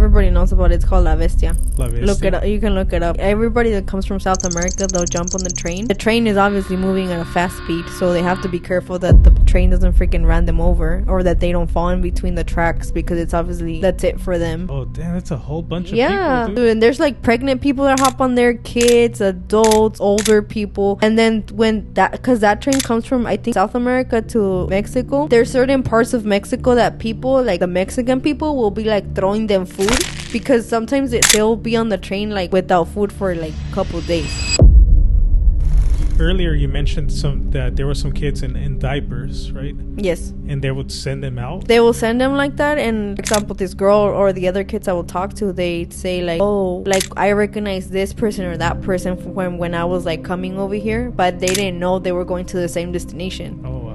everybody knows about it. It's called La Bestia. La Bestia. Look it up. You can look it up. Everybody that comes from South America, they'll jump on the train. The train is obviously moving at a fast speed, so they have to be careful that the train doesn't freaking run them over, or that they don't fall in between the tracks, because it's obviously that's it for them. Oh damn, that's a whole bunch of people, dude. And there's like pregnant people that hop on there, kids, adults, older people. And then when because that train comes from, I think, South America to Mexico, there's certain parts of Mexico that people, like the Mexican people, will be like throwing them food, because sometimes they'll be on the train like without food for like a couple days. Earlier you mentioned that there were some kids in diapers, right? Yes. And they would send them out? They will send them like that. And for example, this girl or the other kids I will talk to, they say like, oh, like I recognize this person or that person from when I was like coming over here, but they didn't know they were going to the same destination. Oh wow.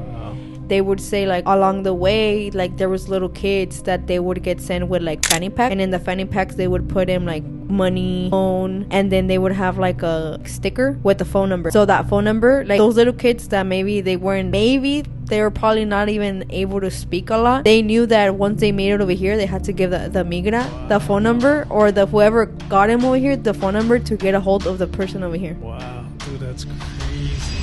They would say like along the way, like there was little kids that they would get sent with like fanny pack, and in the fanny packs they would put in like money, phone, and then they would have like a sticker with the phone number. So that phone number, like those little kids that maybe they were probably not even able to speak a lot, they knew that once they made it over here, they had to give the migra the phone number, or the whoever got him over here the phone number, to get a hold of the person over here. Wow, dude, that's crazy.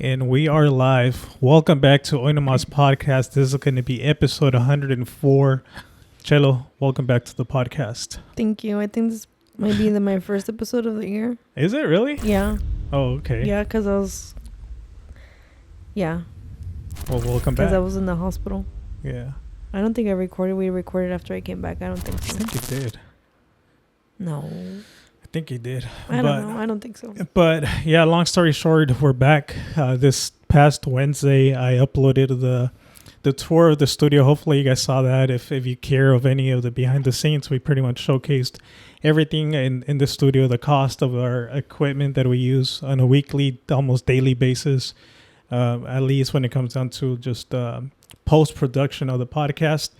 And we are live. Welcome back to Nomas podcast. This is going to be episode 104. Cello, welcome back to the podcast. Thank you. I think this might be my first episode of the year. Is it really? Yeah. Oh, okay. Yeah, because I was... Yeah. Well, welcome back. Because I was in the hospital. Yeah. I don't think I recorded. We recorded after I came back. I don't think so. I think you did. No. I think you did. I don't know. I don't think so. But yeah, long story short, we're back. This past Wednesday, I uploaded the tour of the studio. Hopefully you guys saw that. If you care of any of the behind the scenes, we pretty much showcased everything in the studio, the cost of our equipment that we use on a weekly, almost daily basis, at least when it comes down to just post-production of the podcast.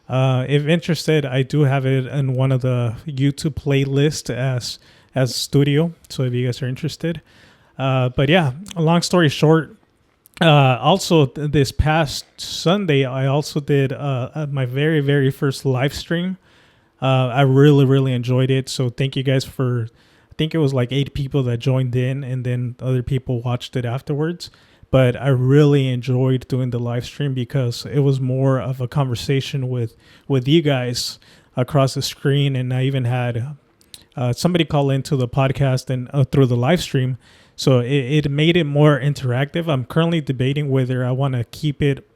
If interested, I do have it in one of the YouTube playlists as studio. So if you guys are interested, but yeah, long story short, also this past Sunday, I also did my very, very first live stream. I really, really enjoyed it. So thank you guys I think it was like 8 people that joined in, and then other people watched it afterwards. But I really enjoyed doing the live stream because it was more of a conversation with you guys across the screen. And I even had somebody call into the podcast and through the live stream. So it made it more interactive. I'm currently debating whether I want to keep it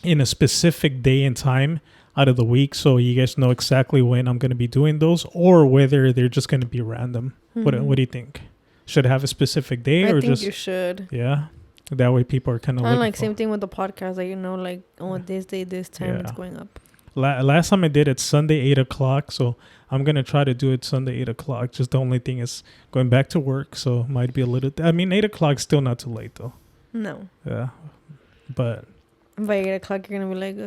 in a specific day and time out of the week, so you guys know exactly when I'm going to be doing those, or whether they're just going to be random. Mm-hmm. What do you think? Should I have a specific day? I think you should. Yeah. That way people are kind of like same thing with the podcast, like, you know, like on this day, this time it's going up. Last time I did it Sunday 8 o'clock, so I'm gonna try to do it Sunday 8 o'clock. Just the only thing is going back to work, so might be a little. 8 o'clock still not too late though. No. Yeah, but by 8 o'clock you're gonna be like,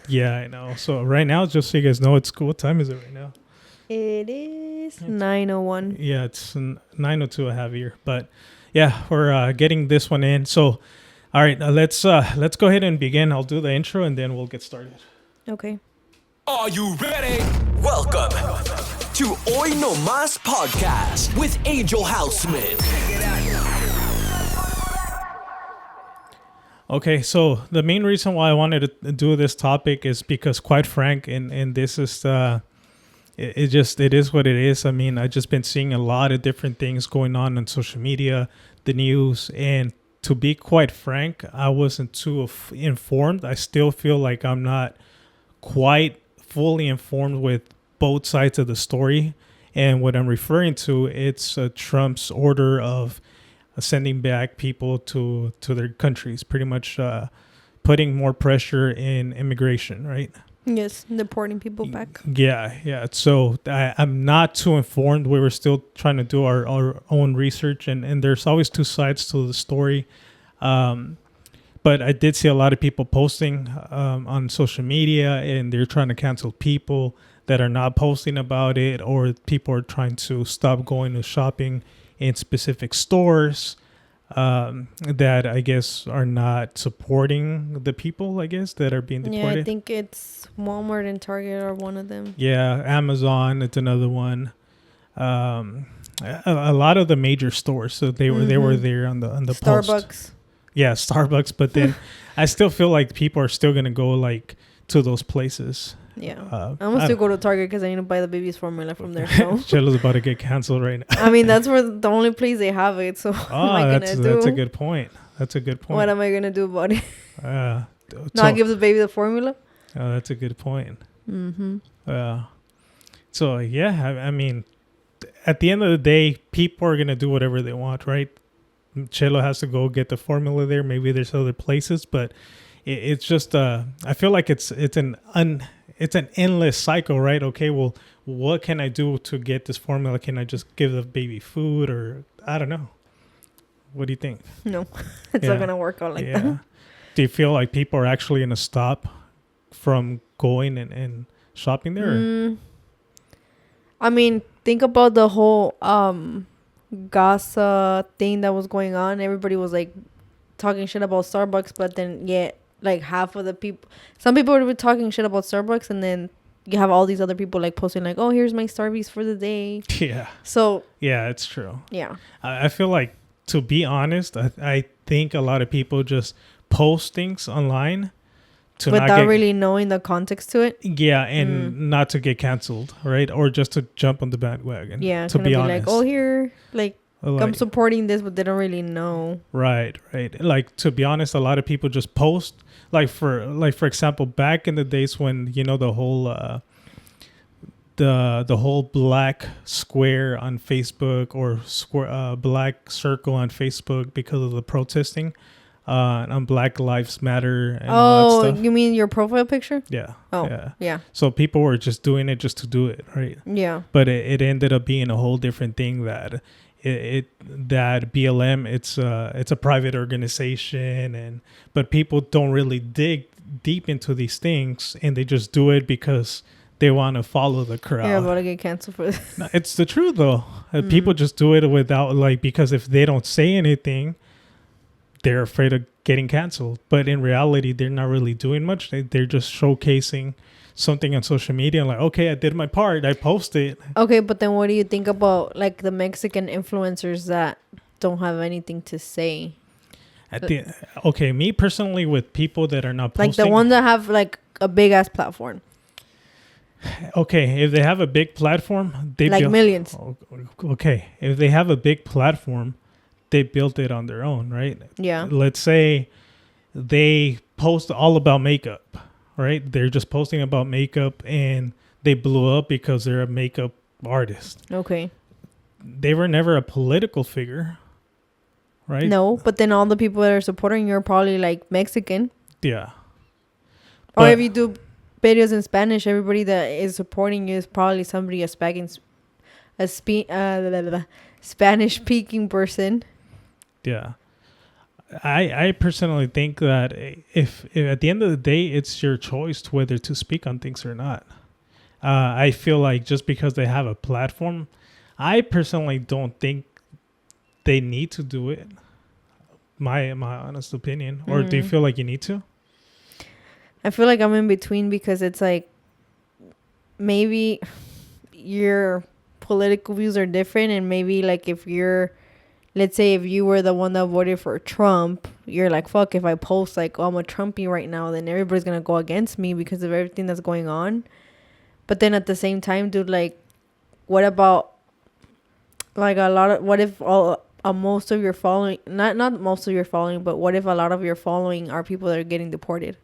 Yeah, I know. So right now, just so you guys know, it's cool. What time is it right now? It is 9:01. Yeah, it's 9:02 I have here, but. Yeah, we're getting this one in. So, all right, let's go ahead and begin. I'll do the intro and then we'll get started. Okay. Are you ready? Welcome to Nomas podcast with Angel Houseman. Okay, so the main reason why I wanted to do this topic is because, quite frank, and this is it is what it is. I mean, I've just been seeing a lot of different things going on social media, the news, and to be quite frank, I wasn't too informed. I still feel like I'm not quite fully informed with both sides of the story. And what I'm referring to, it's Trump's order of sending back people to their countries, pretty much putting more pressure in immigration, right? Yes, deporting people back. Yeah. So I'm not too informed. We were still trying to do our own research, and there's always two sides to the story. But I did see a lot of people posting on social media, and they're trying to cancel people that are not posting about it, or people are trying to stop going to shopping in specific stores that I guess are not supporting the people, I guess, that are being deported. Yeah, I think it's Walmart and Target are one of them. Yeah, Amazon, it's another one. A lot of the major stores, so they were there on the Starbucks. post. Yeah, Starbucks, but then I still feel like people are still gonna go like to those places. Yeah, I'm gonna still go to Target because I need to buy the baby's formula from there. So. Jello's about to get canceled right now. I mean, that's where the only place they have it. So what am I gonna do? That's a good point. What am I gonna do about it? Not give the baby the formula? Oh, that's a good point. Mm-hmm. So yeah, I mean, at the end of the day, people are gonna do whatever they want, right? Chelo has to go get the formula there. Maybe there's other places, but it's just I feel like it's an endless cycle, right? Okay, well, what can I do to get this formula? Can I just give the baby food, or I don't know? What do you think? No, it's not gonna work out like that. Do you feel like people are actually gonna stop from going and shopping there? I mean, think about the whole Gaza thing that was going on. Everybody was like talking shit about Starbucks, but then like half of the people, some people were talking shit about Starbucks, and then you have all these other people like posting like, oh, here's my Starbucks for the day. Yeah. So yeah, it's true. Yeah. I feel like, to be honest, I think a lot of people just post things online without really knowing the context to it. Yeah, and not to get canceled, right? Or just to jump on the bandwagon. Yeah, to be honest. Like, oh, here, like I'm supporting this, but they don't really know. Right. Like, to be honest, a lot of people just post, for example, back in the days when, you know, the whole the whole black square on Facebook, or square black circle on Facebook because of the protesting on Black Lives Matter and all that stuff. You mean your profile picture? Yeah. Oh, yeah. So people were just doing it just to do it, right? Yeah. But it ended up being a whole different thing, that that BLM, it's a private organization, but people don't really dig deep into these things, and they just do it because they want to follow the crowd. You're about to get canceled for this. No, it's the truth though. People just do it without, like, because if they don't say anything, they're afraid of getting canceled. But in reality, they're not really doing much. They're just showcasing something on social media, and like, okay, I did my part, I posted. Okay, but then what do you think about like the Mexican influencers that don't have anything to say? Okay, me personally, with people that are not posting, like the ones that have like a big ass platform. Okay, if they have a big platform, they like millions. Okay, if they have a big platform, they built it on their own, right? Yeah. Let's say they post all about makeup, right? They're just posting about makeup, and they blew up because they're a makeup artist. Okay. They were never a political figure, right? No, but then all the people that are supporting you are probably like Mexican. Yeah. Or if you do videos in Spanish, everybody that is supporting you is probably somebody Spanish speaking person. Yeah. I personally think that if at the end of the day, it's your choice to whether to speak on things or not. I feel like just because they have a platform, I personally don't think they need to do it. My honest opinion. Or do you feel like you need to? I feel like I'm in between, because it's like maybe your political views are different, and maybe like if you're, let's say if you were the one that voted for Trump, you're like, fuck, if I post like, oh, I'm a Trumpy right now, then everybody's gonna go against me because of everything that's going on. But then at the same time, dude, like, what about like what if most of your following, not most of your following, but what if a lot of your following are people that are getting deported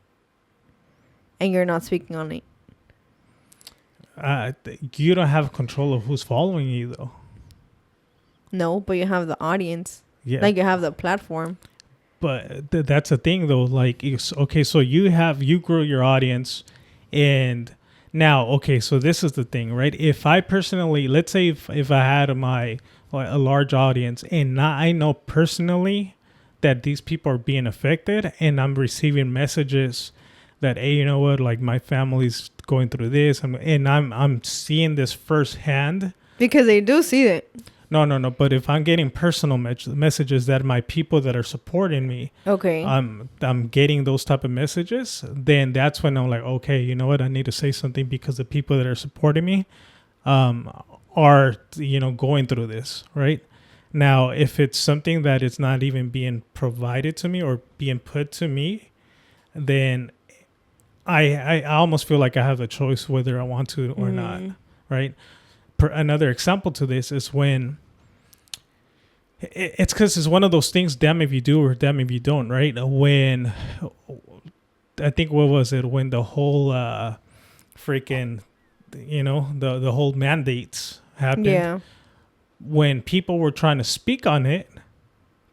and you're not speaking on it? You don't have control of who's following you, though. No, but you have the audience. Yeah. Like you have the platform. But that's the thing, though. Like, okay, so you grow your audience, and now, okay, so this is the thing, right? If I personally, let's say, if I had a large audience, and I know personally that these people are being affected, and I'm receiving messages that, hey, you know what, like my family's going through this, and I'm seeing this firsthand. Because they do see it. No. But if I'm getting personal messages that my people that are supporting me, Okay. I'm getting those type of messages, then that's when I'm like, okay, you know what? I need to say something because the people that are supporting me, are, going through this, right? Now, if it's something that is not even being provided to me or being put to me, then I almost feel like I have a choice whether I want to or not, right? Another example to this is when it's because it's one of those things, damn if you do or damn if you don't, right? When I think, what was it, when the whole freaking, the whole mandates happened. Yeah. When people were trying to speak on it,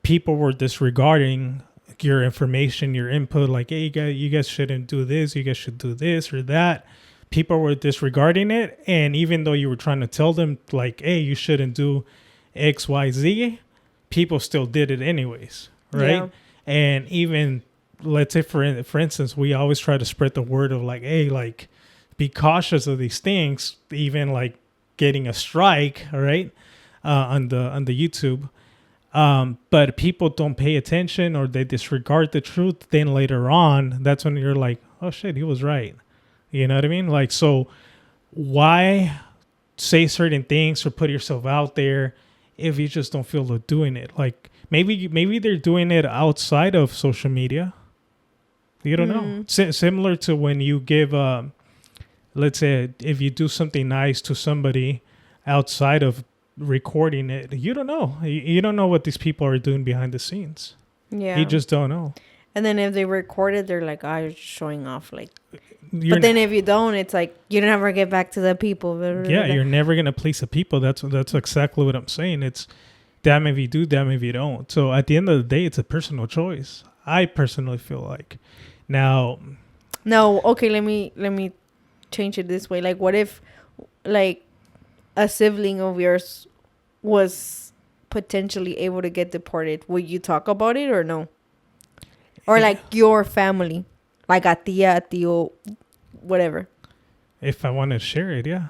people were disregarding your information, your input, like, hey, you guys shouldn't do this, you guys should do this or that. People were disregarding it, and even though you were trying to tell them, like, hey, you shouldn't do X, Y, Z, people still did it anyways, right? Yeah. And even, let's say, for instance, we always try to spread the word of, like, hey, like, be cautious of these things, even like getting a strike, right, on the YouTube. But people don't pay attention, or they disregard the truth. Then later on, that's when you're like, oh shit, he was right. You know what I mean? Like, so why say certain things or put yourself out there if you just don't feel like doing it? Like, maybe they're doing it outside of social media. You don't know. Similar to when you give, let's say, if you do something nice to somebody outside of recording it, you don't know. You don't know what these people are doing behind the scenes. Yeah. You just don't know. And then if they record it, they're like, oh, you're just showing off. Like, but then if you don't, it's like, you never get back to the people. Yeah, you're never going to please the people. That's exactly what I'm saying. It's damn if you do, damn if you don't. So at the end of the day, it's a personal choice. I personally feel like. Now. No, okay, let me change it this way. Like, what if, like, a sibling of yours was potentially able to get deported? Would you talk about it or no? Or like your family, like a tío, whatever. If I want to share it, yeah.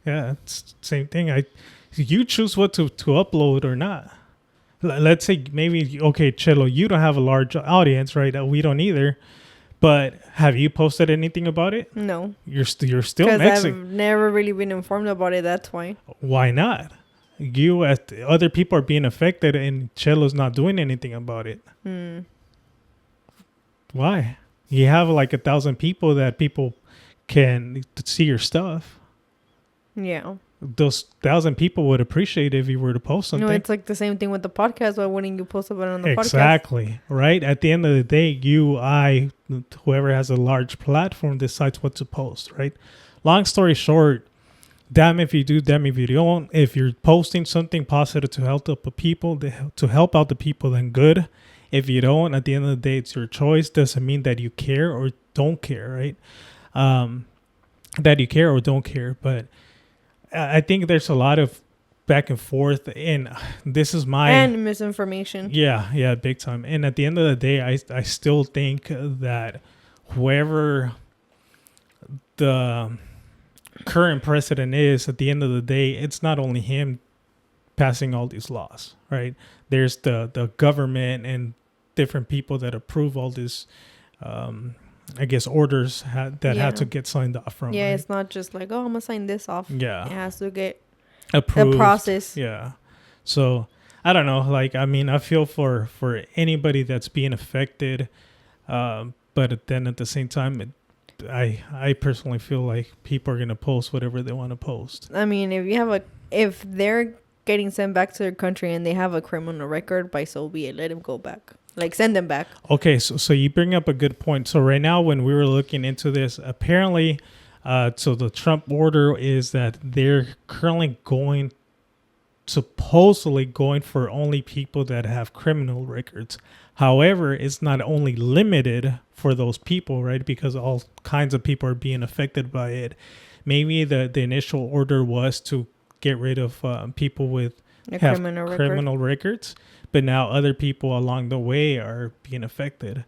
Yeah, it's the same thing. You choose what to upload or not. Let's say maybe, okay, Chelo, you don't have a large audience, right? We don't either. But have you posted anything about it? No. You're still mixing. Because I've never really been informed about it. That's why. Why not? Other people are being affected and Chelo's not doing anything about it. Why? You have like 1,000 people that people can see your stuff. Yeah. Those 1,000 people would appreciate if you were to post something. No, it's like the same thing with the podcast. Why wouldn't you post about it on the podcast? Exactly. Right? At the end of the day, whoever has a large platform decides what to post, right? Long story short, damn if you do, damn if you don't. If you're posting something positive to help out the people, then good. If you don't, at the end of the day, it's your choice. Doesn't mean that you care or don't care, right? That you care or don't care. But I think there's a lot of back and forth, and this is and misinformation. Yeah, big time. And at the end of the day, I still think that whoever the current president is, at the end of the day, it's not only him passing all these laws, right? There's the government and different people that approve all these, I guess, orders have to get signed off from. Yeah, right? It's not just like, oh, I'm gonna sign this off. Yeah, it has to get approved. The process. Yeah, so I don't know. Like, I mean, I feel for anybody that's being affected, but then at the same time, I personally feel like people are gonna post whatever they want to post. I mean, if they're getting sent back to their country and they have a criminal record, by so be it. Let them go back. Like, send them back. Okay, so you bring up a good point. So right now, when we were looking into this, apparently, so the Trump order is that they're currently going supposedly going for only people that have criminal records. However, it's not only limited for those people, right? Because all kinds of people are being affected by it. Maybe the initial order was to get rid of people with criminal records, but now other people along the way are being affected.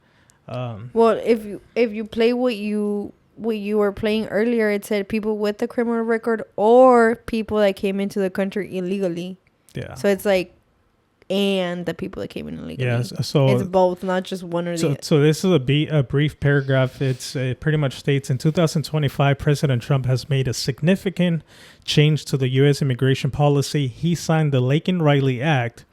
Well, if you play what you were playing earlier, it said people with a criminal record or people that came into the country illegally. Yeah. So it's like, and the people that came in illegally. Yes. So it's both, not just one or the other. So this is a brief paragraph. It pretty much states, in 2025, President Trump has made a significant change to the U.S. immigration policy. He signed the Laken-Riley Act,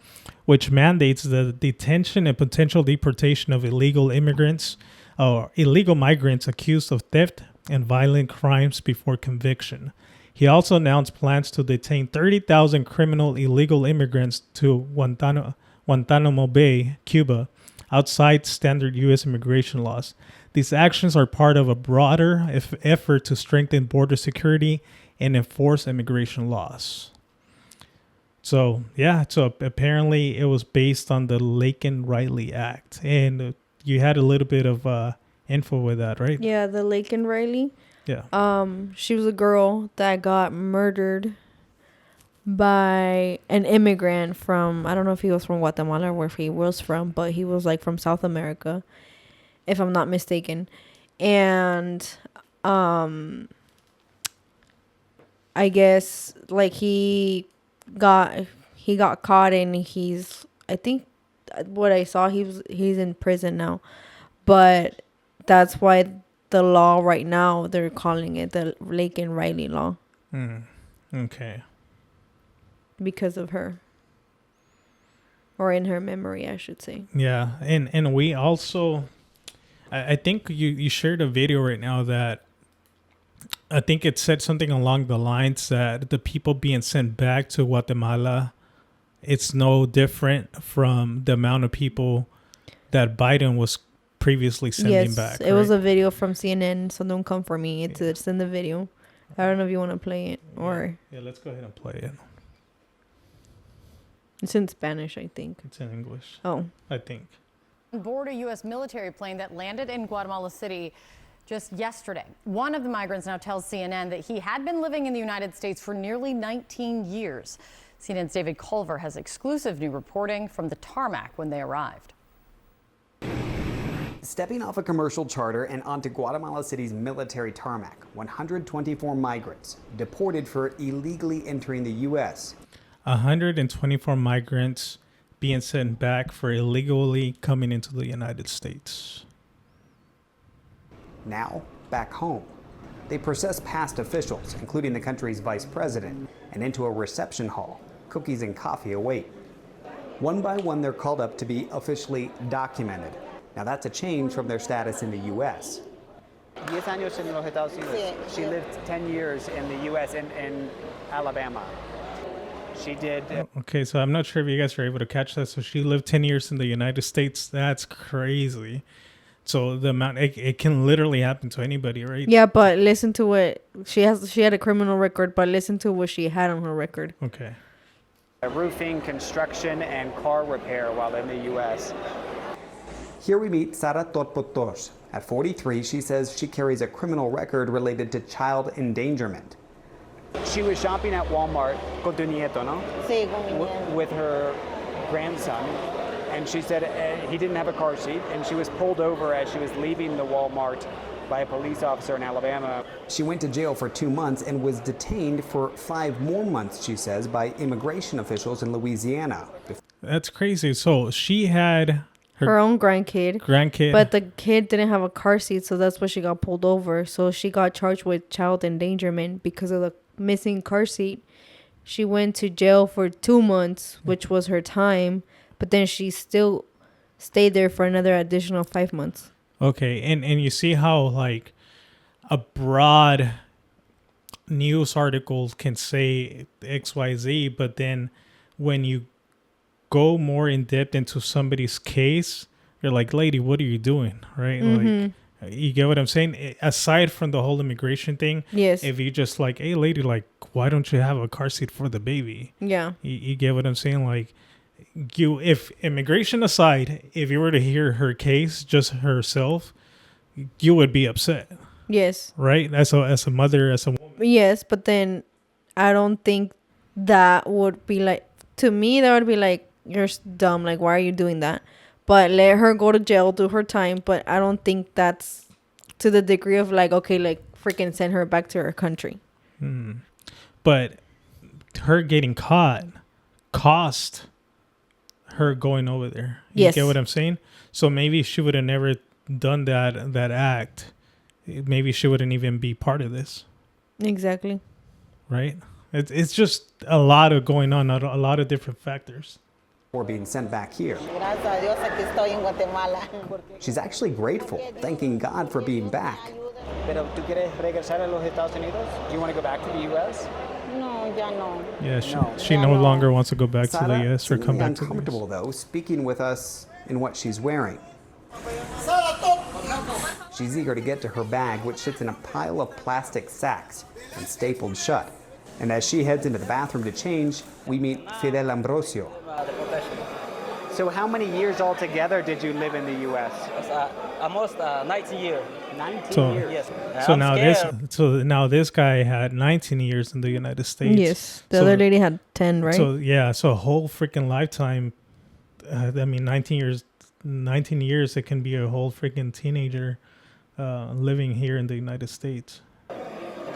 which mandates the detention and potential deportation of illegal immigrants or illegal migrants accused of theft and violent crimes before conviction. He also announced plans to detain 30,000 criminal illegal immigrants to Guantanamo Bay, Cuba, outside standard U.S. immigration laws. These actions are part of a broader effort to strengthen border security and enforce immigration laws. So, yeah, so apparently it was based on the Laken-Riley Act. And you had a little bit of info with that, right? Yeah, the Laken-Riley. Yeah. She was a girl that got murdered by an immigrant from, I don't know if he was from Guatemala or where he was from, but he was like from South America, if I'm not mistaken. And I guess like he got caught, and he's, I think what I saw, he's in prison now. But that's why the law right now, they're calling it the Laken-Riley law. Okay. Because of her. Or in her memory, I should say. Yeah. And we also, I think you shared a video right now that I think it said something along the lines that the people being sent back to Guatemala, it's no different from the amount of people that Biden was previously sending back. It was a video from CNN, so don't come for me. It's in the video. I don't know if you want to play it or... Yeah, let's go ahead and play it. It's in Spanish, I think. It's in English. Oh. I think. Board a U.S. military plane that landed in Guatemala City just yesterday. One of the migrants now tells CNN that he had been living in the United States for nearly 19 years. CNN's David Culver has exclusive new reporting from the tarmac when they arrived. Stepping off a commercial charter and onto Guatemala City's military tarmac, 124 migrants deported for illegally entering the U.S. 124 migrants being sent back for illegally coming into the United States. Now, back home. They process past officials, including the country's vice president, and into a reception hall. Cookies and coffee await. One by one, they're called up to be officially documented. Now, that's a change from their status in the U.S. 10 años en los Estados Unidos. She lived 10 years in the U.S. in Alabama. She did. Okay, so I'm not sure if you guys are able to catch that. So she lived 10 years in the United States. That's crazy. So the amount, it can literally happen to anybody, right? Yeah, but listen to what she had a criminal record, but listen to what she had on her record. Okay. Roofing, construction, and car repair while in the U.S. Here we meet Sara Torpotos. At 43, she says she carries a criminal record related to child endangerment. She was shopping at Walmart con tu nieto, no? Sí, con mi nieto. With her grandson. And she said he didn't have a car seat, and she was pulled over as she was leaving the Walmart by a police officer in Alabama. She went to jail for 2 months and was detained for 5 more months, she says, by immigration officials in Louisiana. That's crazy. So she had her own grandkid, but the kid didn't have a car seat, so that's why she got pulled over. So she got charged with child endangerment because of the missing car seat. She went to jail for 2 months, which was her time, but then she still stayed there for another additional 5 months. Okay, and you see how like a broad news article can say XYZ, but then when you go more in depth into somebody's case, you're like, lady, what are you doing? Right? Mm-hmm. You get what I'm saying? Aside from the whole immigration thing, Yes. if you just like, hey, lady, like, why don't you have a car seat for the baby? Yeah. You get what I'm saying? Like, if immigration aside, if you were to hear her case, just herself, you would be upset, Yes. right? As a mother, as a woman. Yes, but then I don't think that would be like, to me, that would be like, you're dumb. Like, why are you doing that? But let her go to jail, do her time. But I don't think that's to the degree of like, okay, like freaking send her back to her country. But her getting caught cost her going over there. You Yes. get what I'm saying? So maybe she would have never done that act. Maybe she wouldn't even be part of this. Exactly. Right? It's just a lot of going on, a lot of different factors. Or being sent back here. She's actually grateful, thanking God for being back. Pero tú quieres regresar a los Estados Unidos? Do you want to go back to the U.S.? No, ya no. Yeah, she no longer wants to go back to the Sara U.S. or come seemingly back to the uncomfortable, though, speaking with us in what she's wearing. She's eager to get to her bag, which sits in a pile of plastic sacks and stapled shut. And as she heads into the bathroom to change, we meet Fidel Ambrosio. So how many years altogether did you live in the U.S.? Almost 19 years. 19 years. Yes. So I'm now scared. this guy had 19 years in the United States. Yes. The So- other lady had 10, right? So a whole freaking lifetime. I mean, 19 years, it can be a whole freaking teenager living here in the United States.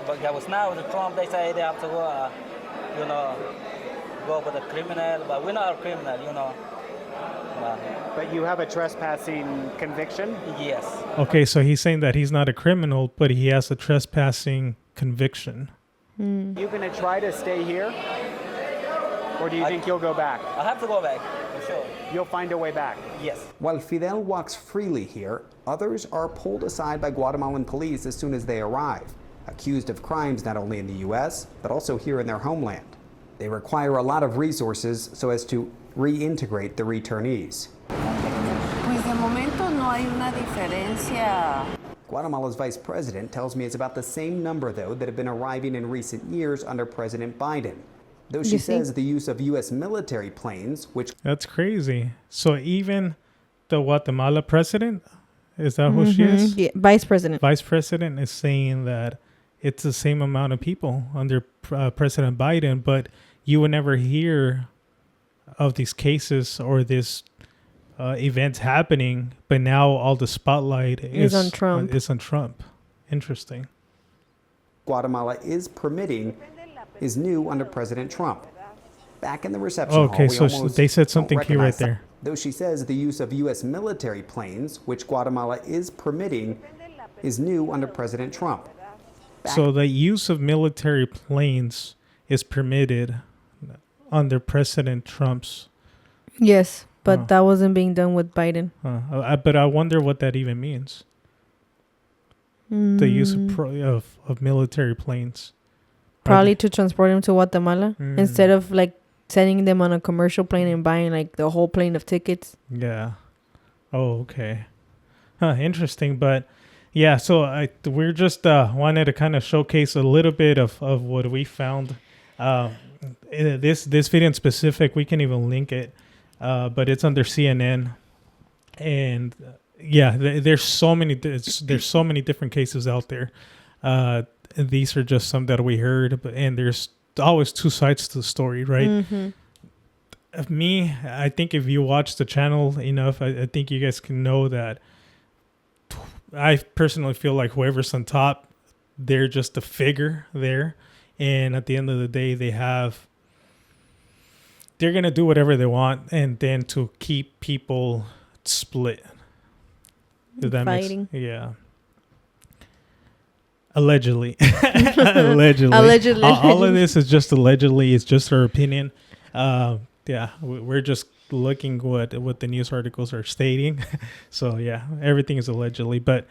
But yeah, was now with Trump, they say they have to go, go with a criminal, but we're not a criminal. But you have a trespassing conviction? Yes. Okay, so he's saying that he's not a criminal, but he has a trespassing conviction. You gonna try to stay here? Or do you think you'll go back? I have to go back, for sure. You'll find a way back? Yes. While Fidel walks freely here, others are pulled aside by Guatemalan police as soon as they arrive, accused of crimes not only in the U.S., but also here in their homeland. They require a lot of resources so as to reintegrate the returnees. Pues de momento no hay una diferencia. Guatemala's vice president tells me it's about the same number, though, that have been arriving in recent years under President Biden. Though she You see? says the use of U.S. military planes, which That's crazy. So even the Guatemala president, is that who she is? Yeah, vice president. Vice president is saying that it's the same amount of people under President Biden, but you would never hear of these cases or this events happening, but now all the spotlight is on Trump. Is on Trump. Interesting. Guatemala is permitting is new under President Trump. Back in the reception hall, Okay, we so almost they said don't something key right recognize there. Though she says the use of U.S. military planes, which Guatemala is permitting, is new under President Trump. So the use of military planes is permitted under President Trump's. Yes, but that wasn't being done with Biden. But I wonder what that even means. The use of military planes. Probably to transport him to Guatemala instead of like sending them on a commercial plane and buying like the whole plane of tickets. Yeah. Oh, okay. Interesting. But yeah, so we're just wanted to kind of showcase a little bit of what we found. This video in specific, we can even link it, but it's under CNN. And yeah, there's so many different cases out there. These are just some that we heard, and there's always two sides to the story, right? Mm-hmm. I think if you watch the channel enough, I think you guys can know that I personally feel like whoever's on top, they're just a figure there. And at the end of the day, they're going to do whatever they want, and then to keep people split. Does that Fighting. Yeah. Allegedly. Allegedly. All of this is just allegedly. It's just our opinion. Yeah, we're just looking what the news articles are stating. So yeah, everything is allegedly. But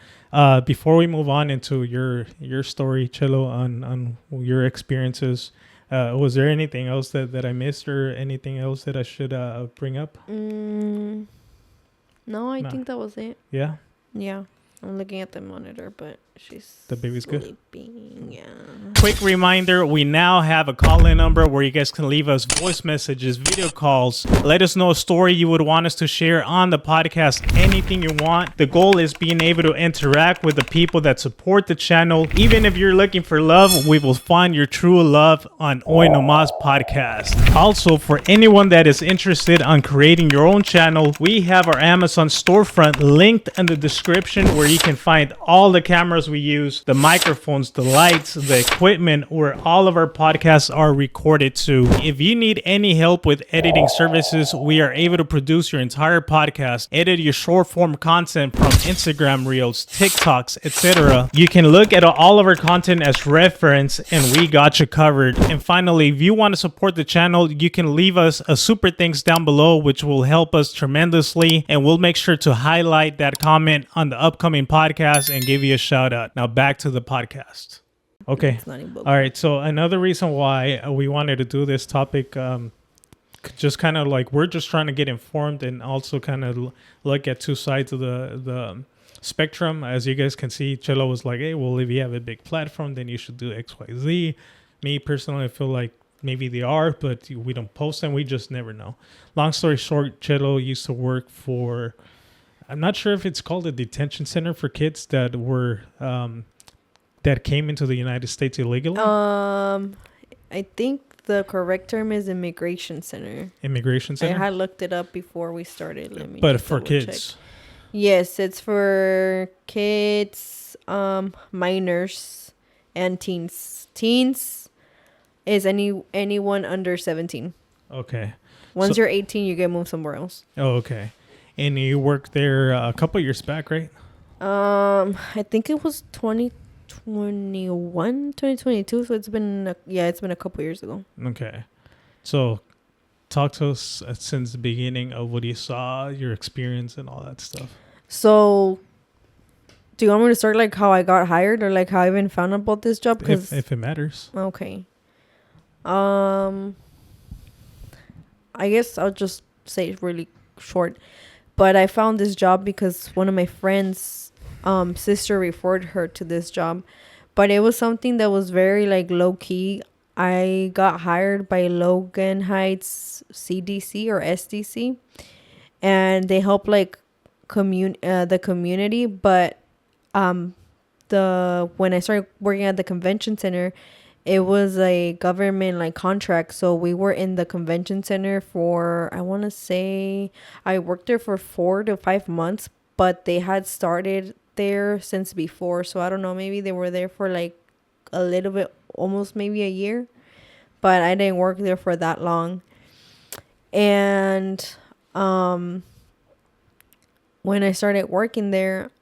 before we move on into your story, Chelo, on your experiences, was there anything else that I missed or anything else that I should bring up? No, I think that was it. Yeah. Yeah. I'm looking at the monitor, but she's The baby's good? sleeping. Yeah. Quick reminder, we now have a call-in number where you guys can leave us voice messages, video calls. Let us know a story you would want us to share on the podcast, anything you want. The goal is being able to interact with the people that support the channel. Even if you're looking for love, we will find your true love on Hoy Nomas podcast. Also, for anyone that is interested on creating your own channel, we have our Amazon storefront linked in the description where you can find all the cameras we use, the microphones, the lights, the equipment where all of our podcasts are recorded to. If you need any help with editing services, we are able to produce your entire podcast, edit your short form content from Instagram Reels, TikToks, etc. You can look at all of our content as reference and we got you covered. And finally, if you want to support the channel, you can leave us a super thanks down below, which will help us tremendously, and we'll make sure to highlight that comment on the upcoming podcast and give you a shout out. Now back to the podcast. Okay. All right. So another reason why we wanted to do this topic, just kind of like we're just trying to get informed and also kind of look at two sides of the spectrum. As you guys can see, Chelo was like, hey, well, if you have a big platform, then you should do X, Y, Z. Me personally, I feel like maybe they are, but we don't post them. We just never know. Long story short, Chelo used to work for, I'm not sure if it's called a detention center for kids that were that came into the United States illegally. I think the correct term is immigration center. Immigration center. I had looked it up before we started. Let me but just for kids. check. Yes, it's for kids, minors, and teens. Teens is anyone under 17. Okay. Once you're 18, you get moved somewhere else. Oh, okay. And you worked there a couple years back, right? I think it was 2021, 2022. So it's been a couple years ago. Okay. So talk to us since the beginning of what you saw, your experience, and all that stuff. So do you want me to start like how I got hired or like how I even found out about this job? Because if it matters. Okay. I guess I'll just say it really short. But I found this job because one of my friends' sister referred her to this job. But it was something that was very like low key. I got hired by Logan Heights CDC or SDC. And they help like the community. But when I started working at the convention center, it was a government like contract. So we were in the convention center for, I want to say, I worked there for 4 to 5 months, but they had started there since before. So I don't know, maybe they were there for like a little bit, almost maybe a year, but I didn't work there for that long. And when I started working there,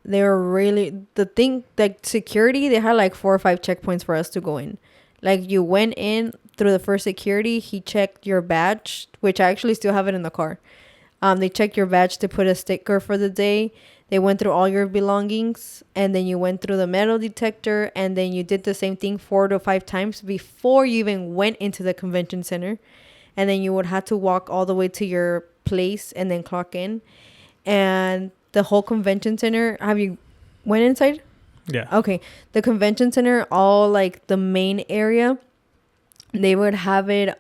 they were really, the thing, like security, they had like 4 or 5 checkpoints for us to go in. Like you went in through the first security, he checked your badge, which I actually still have it in the car. They checked your badge to put a sticker for the day. They went through all your belongings, and then you went through the metal detector, and then you did the same thing 4 to 5 times before you even went into the convention center. And then you would have to walk all the way to your place and then clock in. And the whole convention center, have you went inside? Yeah. Okay. The convention center, all like the main area, they would have it,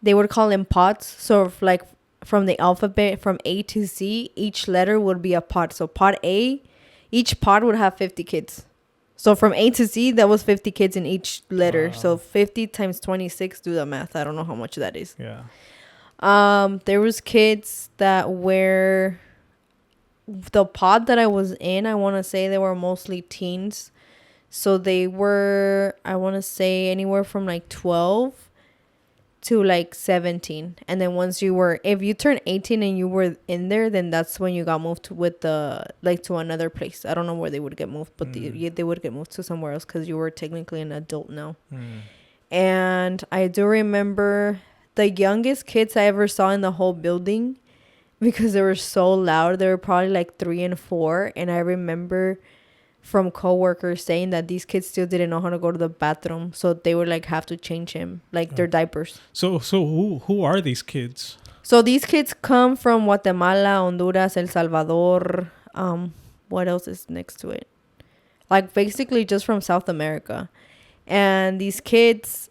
they would call them pods. So like from the alphabet, from A to Z, each letter would be a pod. So pod A, each pod would have 50 kids. So from A to Z, that was 50 kids in each letter. Wow. So 50 times 26, do the math. I don't know how much that is. Yeah. There was kids that were, the pod that I was in, I want to say they were mostly teens. So they were, I want to say anywhere from like 12 to like 17. And then once you were, if you turned 18 and you were in there, then that's when you got moved with the, like to another place. I don't know where they would get moved, but they would get moved to somewhere else because you were technically an adult now. And I do remember the youngest kids I ever saw in the whole building, because they were so loud. They were probably like 3 and 4. And I remember from coworkers saying that these kids still didn't know how to go to the bathroom. So they would like have to change him, like their diapers. So who are these kids? So these kids come from Guatemala, Honduras, El Salvador, what else is next to it? Like basically just from South America. And these kids,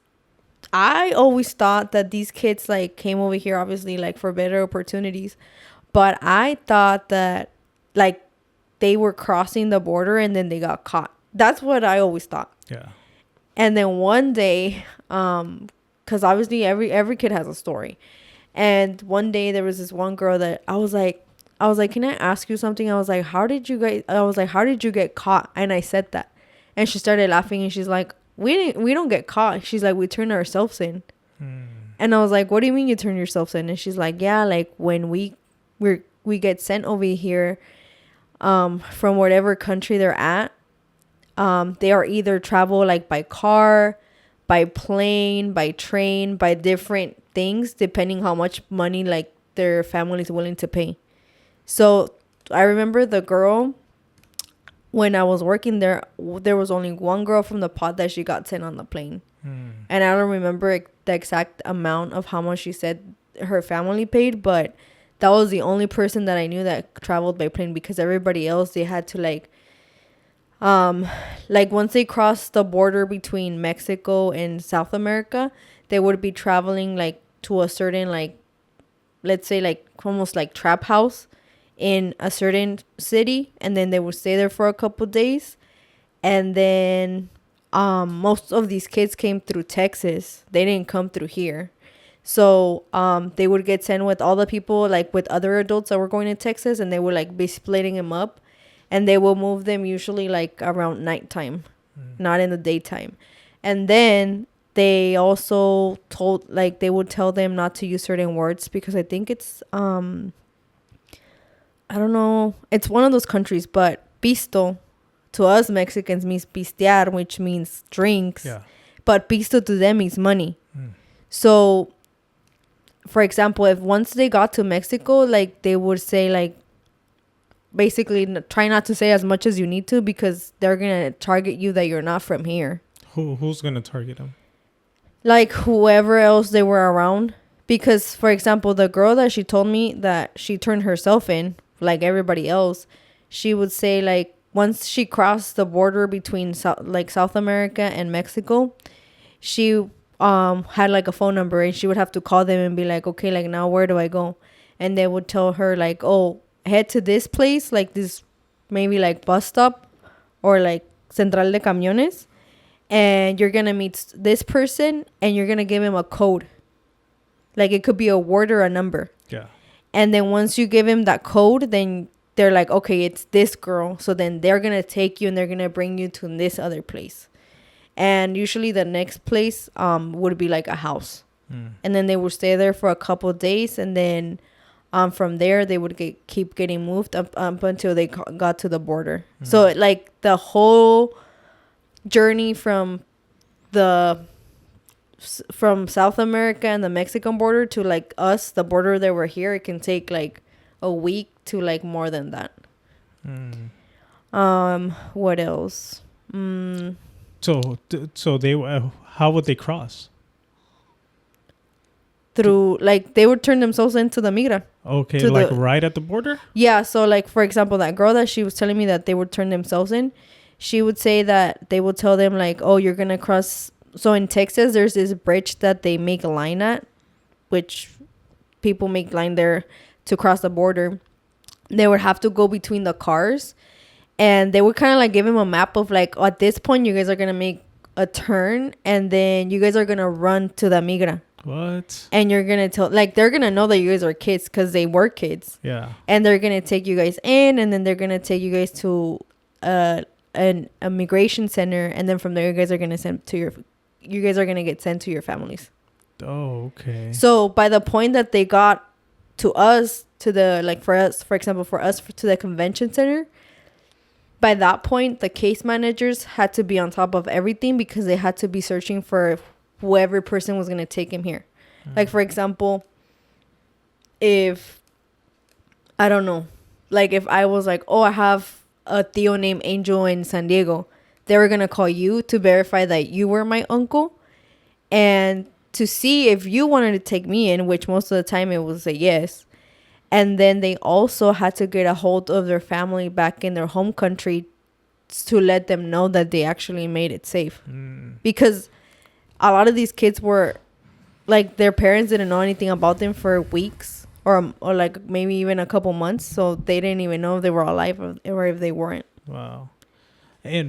I always thought that these kids like came over here obviously like for better opportunities, but I thought that like they were crossing the border and then they got caught. That's what I always thought. Yeah. And then one day, because obviously every kid has a story. And one day there was this one girl that I was like, can I ask you something? I was like, how did you get caught? And I said that. And she started laughing and she's like, we don't get caught. She's like, we turn ourselves in. And I was like, what do you mean you turn yourselves in? And she's like, yeah, like when we get sent over here from whatever country they're at, they are either travel like by car, by plane, by train, by different things, depending how much money like their family is willing to pay. So I remember the girl, when I was working there was only one girl from the pod that she got sent on the plane. And I don't remember the exact amount of how much she said her family paid, but that was the only person that I knew that traveled by plane, because everybody else, they had to like once they crossed the border between Mexico and South America, they would be traveling like to a certain like, let's say like almost like trap house in a certain city, and then they would stay there for a couple days. And then most of these kids came through Texas. They didn't come through here. So they would get sent with all the people, like with other adults that were going to Texas, and they would like be splitting them up, and they will move them usually like around nighttime, not in the daytime. And then they also told, like they would tell them not to use certain words, because I think it's I don't know, it's one of those countries, but pisto to us Mexicans means pistear, which means drinks. Yeah. But pisto to them means money. So, for example, if once they got to Mexico, like they would say like, basically try not to say as much as you need to, because they're going to target you that you're not from here. Who's going to target them? Like whoever else they were around. Because, for example, the girl that she told me that she turned herself in, like everybody else, she would say like once she crossed the border between South America and Mexico, she had like a phone number, and she would have to call them and be like, okay, like now where do I go? And they would tell her like, oh, head to this place, like this maybe like bus stop or like Central de Camiones, and you're gonna meet this person and you're gonna give him a code. Like it could be a word or a number. Yeah. And then once you give him that code, then they're like, okay, it's this girl. So then they're going to take you and they're going to bring you to this other place. And usually the next place would be like a house. And then they would stay there for a couple of days. And then from there, they would keep getting moved up until they got to the border. So like the whole journey from South America and the Mexican border to like us, the border that we're here, it can take like a week to like more than that. What else? So they how would they cross? Through like they would turn themselves into the migra. Okay, like right at the border? Yeah, so like for example, that girl that she was telling me that they would turn themselves in, she would say that they would tell them like, oh, you're gonna cross. So in Texas, there's this bridge that they make a line at, which people make line there to cross the border. They would have to go between the cars, and they would kind of like give him a map of like, oh, at this point, you guys are going to make a turn, and then you guys are going to run to the migra. What? And you're going to tell, like, they're going to know that you guys are kids because they were kids. Yeah. And they're going to take you guys in, and then they're going to take you guys to an immigration center, and then from there, you guys are going to get sent to your families. Oh, okay. So by the point that they got to us, to the, like for us, for example, to the convention center, by that point, the case managers had to be on top of everything because they had to be searching for whoever person was going to take him here. Like, for example, if, I don't know, like if I was like, oh, I have a tío named Angel in San Diego, they were going to call you to verify that you were my uncle and to see if you wanted to take me in, which most of the time it was a yes. And then they also had to get a hold of their family back in their home country to let them know that they actually made it safe. Because a lot of these kids were, like, their parents didn't know anything about them for weeks or like maybe even a couple months. So they didn't even know if they were alive or if they weren't. Wow.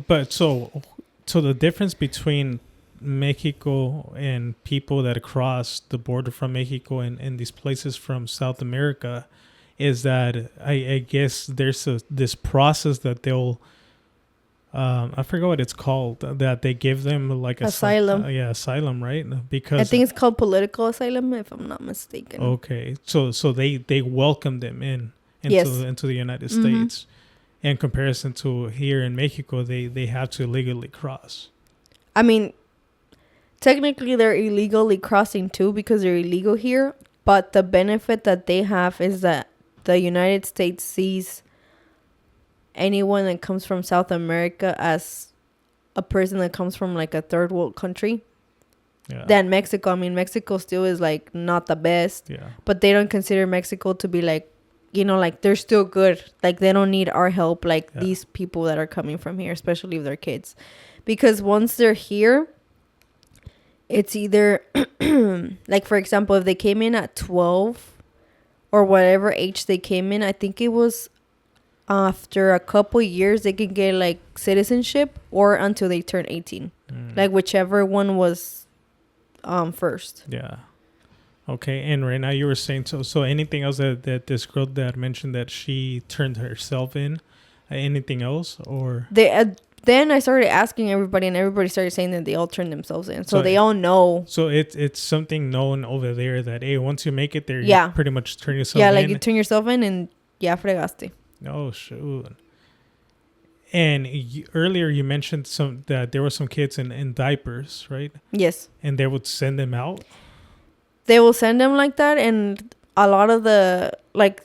But so the difference between Mexico and people that cross the border from Mexico and these places from South America is that I guess there's this process that they'll I forgot what it's called, that they give them like asylum. Asylum, right? Because I think it's called political asylum, if I'm not mistaken. Okay, so they welcome them into the United Mm-hmm. States. In comparison to here in Mexico, they have to illegally cross. I mean, technically they're illegally crossing too because they're illegal here. But the benefit that they have is that the United States sees anyone that comes from South America as a person that comes from like a third world country. Yeah. Than Mexico. I mean, Mexico still is like not the best. Yeah. But they don't consider Mexico to be like, you know, like they're still good. Like they don't need our help like these people that are coming from here, especially if they're kids. Because once they're here, it's either like, for example, if they came in at 12 or whatever age they came in, I think it was after a couple years they can get like citizenship or until they turn 18. Like whichever one was first. Yeah. Okay, and right now you were saying so anything else that this girl that mentioned that she turned herself in, anything else or then I started asking everybody and everybody started saying that they all turned themselves in. So they all know. So it's something known over there that hey, once you make it there, you pretty much turn yourself in. Yeah, like you turn yourself in and fregaste. Oh shoot. And earlier you mentioned that there were some kids in diapers, right? Yes. And they would send them out? They will send them like that. And a lot of the, like,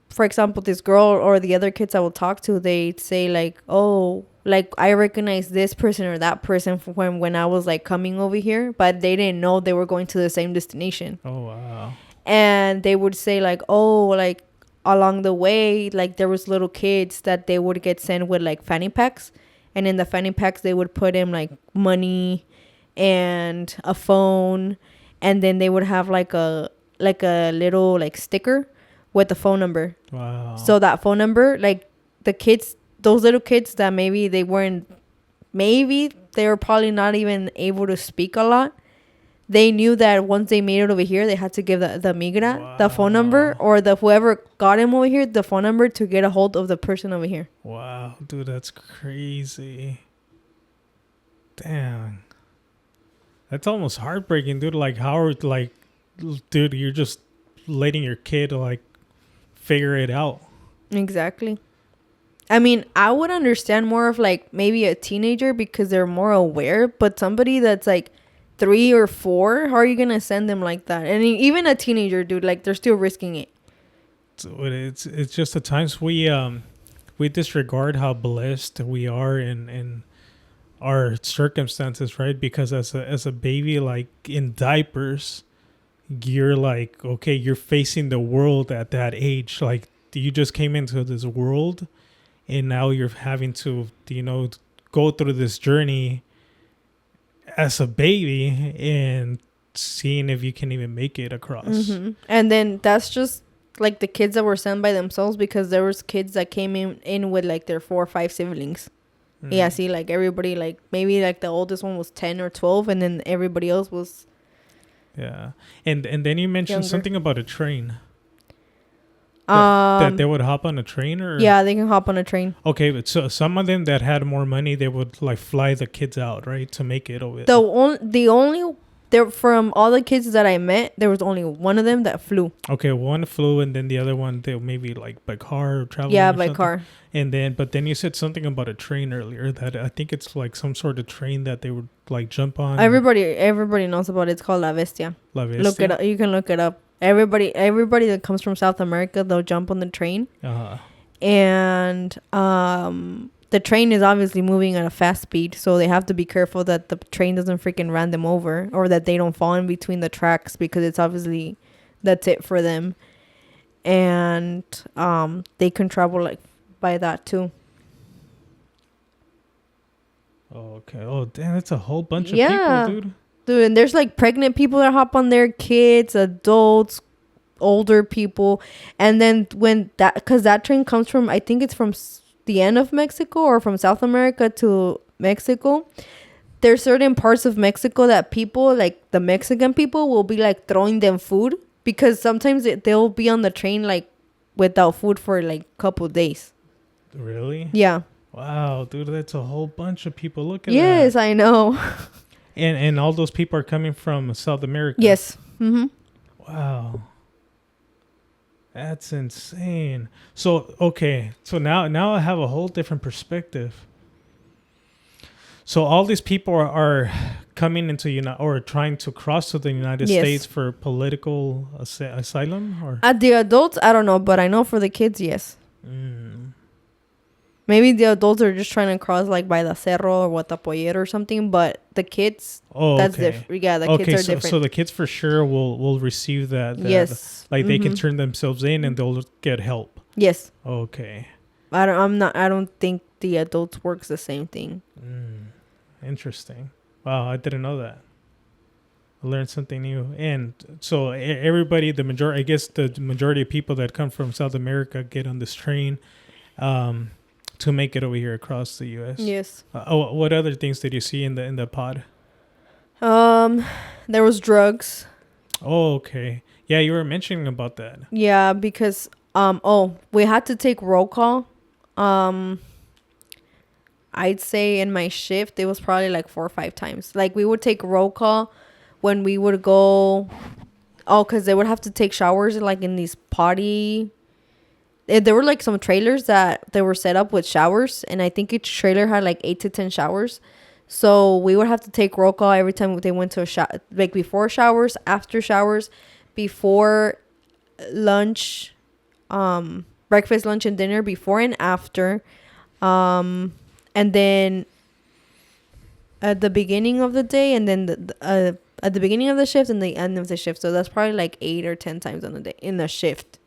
for example, this girl or the other kids I will talk to, they say like, oh, like I recognize this person or that person from when I was like coming over here. But they didn't know they were going to the same destination. Oh, wow. And they would say like, oh, like along the way, like there was little kids that they would get sent with like fanny packs. And in the fanny packs, they would put in like money and a phone. And then they would have like a little like sticker with the phone number. Wow. So that phone number, like the kids, those little kids that maybe they were probably not even able to speak a lot. They knew that once they made it over here, they had to give the migra the phone number or whoever got him over here the phone number to get a hold of the person over here. Wow, dude, that's crazy. Damn. That's almost heartbreaking, dude. Like, dude, you're just letting your kid, like, figure it out. Exactly. I mean, I would understand more of, like, maybe a teenager because they're more aware. But somebody that's, like, 3 or 4, how are you going to send them like that? And even a teenager, dude, like, they're still risking it. So it's just at times we disregard how blessed we are in our circumstances, right? Because as a baby, like in diapers, you're like, okay, you're facing the world at that age. Like you just came into this world and now you're having to, go through this journey as a baby and seeing if you can even make it across. Mm-hmm. And then that's just like the kids that were sent by themselves because there was kids that came in with like their 4 or 5 siblings. Yeah, see, like everybody, like maybe like the oldest one was 10 or 12 and then everybody else was. Yeah. And then you mentioned something about a train. That they would hop on a train or? Yeah, they can hop on a train. Okay, but so some of them that had more money, they would like fly the kids out, right? To make it over. From all the kids that I met, there was only one of them that flew. Okay, one flew and then the other one, they maybe like by car or travel. Yeah, by car. But then you said something about a train earlier that I think it's like some sort of train that they would like jump on. Everybody knows about it. It's called La Bestia. La Bestia. Look it up. You can look it up. Everybody that comes from South America, they'll jump on the train. And the train is obviously moving at a fast speed, so they have to be careful that the train doesn't freaking run them over or that they don't fall in between the tracks because it's obviously that's it for them. and they can travel like by that too. Oh, okay. Oh, damn, that's a whole bunch of people, dude. Dude, and there's like pregnant people that hop on there, kids, adults, older people. And then when that, because that train comes from, I think it's from the end of Mexico or from South America to Mexico. There's certain parts of Mexico that people, like the Mexican people, will be like throwing them food because sometimes they'll be on the train like without food for like a couple days. Really? Yeah. Wow, dude, that's a whole bunch of people. Look at that. Yes, I know. And all those people are coming from South America. Yes. Mm-hmm. Wow. That's insane. So, okay. So now I have a whole different perspective. So all these people are coming into or trying to cross to the United States for political asylum, or At the adults, I don't know, but I know for the kids, yes. Maybe the adults are just trying to cross like by the Cerro or Guatapollero or something, but the kids, that's different. Yeah, the kids are different. So the kids for sure will receive that. Yes. Like they can turn themselves in and they'll get help. Yes. Okay. I don't think the adults works the same thing. Interesting. Wow, I didn't know that. I learned something new. And so everybody, the majority of people that come from South America get on this train to make it over here across the U.S. Yes. What other things did you see in the pod? There was drugs. Oh, okay. Yeah, you were mentioning about that. Yeah, because we had to take roll call. I'd say in my shift it was probably like 4 or 5 times. Like we would take roll call when we would go. Oh, because they would have to take showers like in these potty. There were like some trailers that they were set up with showers, and I think each trailer had like 8 to 10 showers. So we would have to take roll call every time they went to a shower, like before showers, after showers, before lunch, breakfast, lunch, and dinner, before and after, and then at the beginning of the day, and then at the beginning of the shift and the end of the shift. So that's probably like 8 or 10 times on the day in the shift.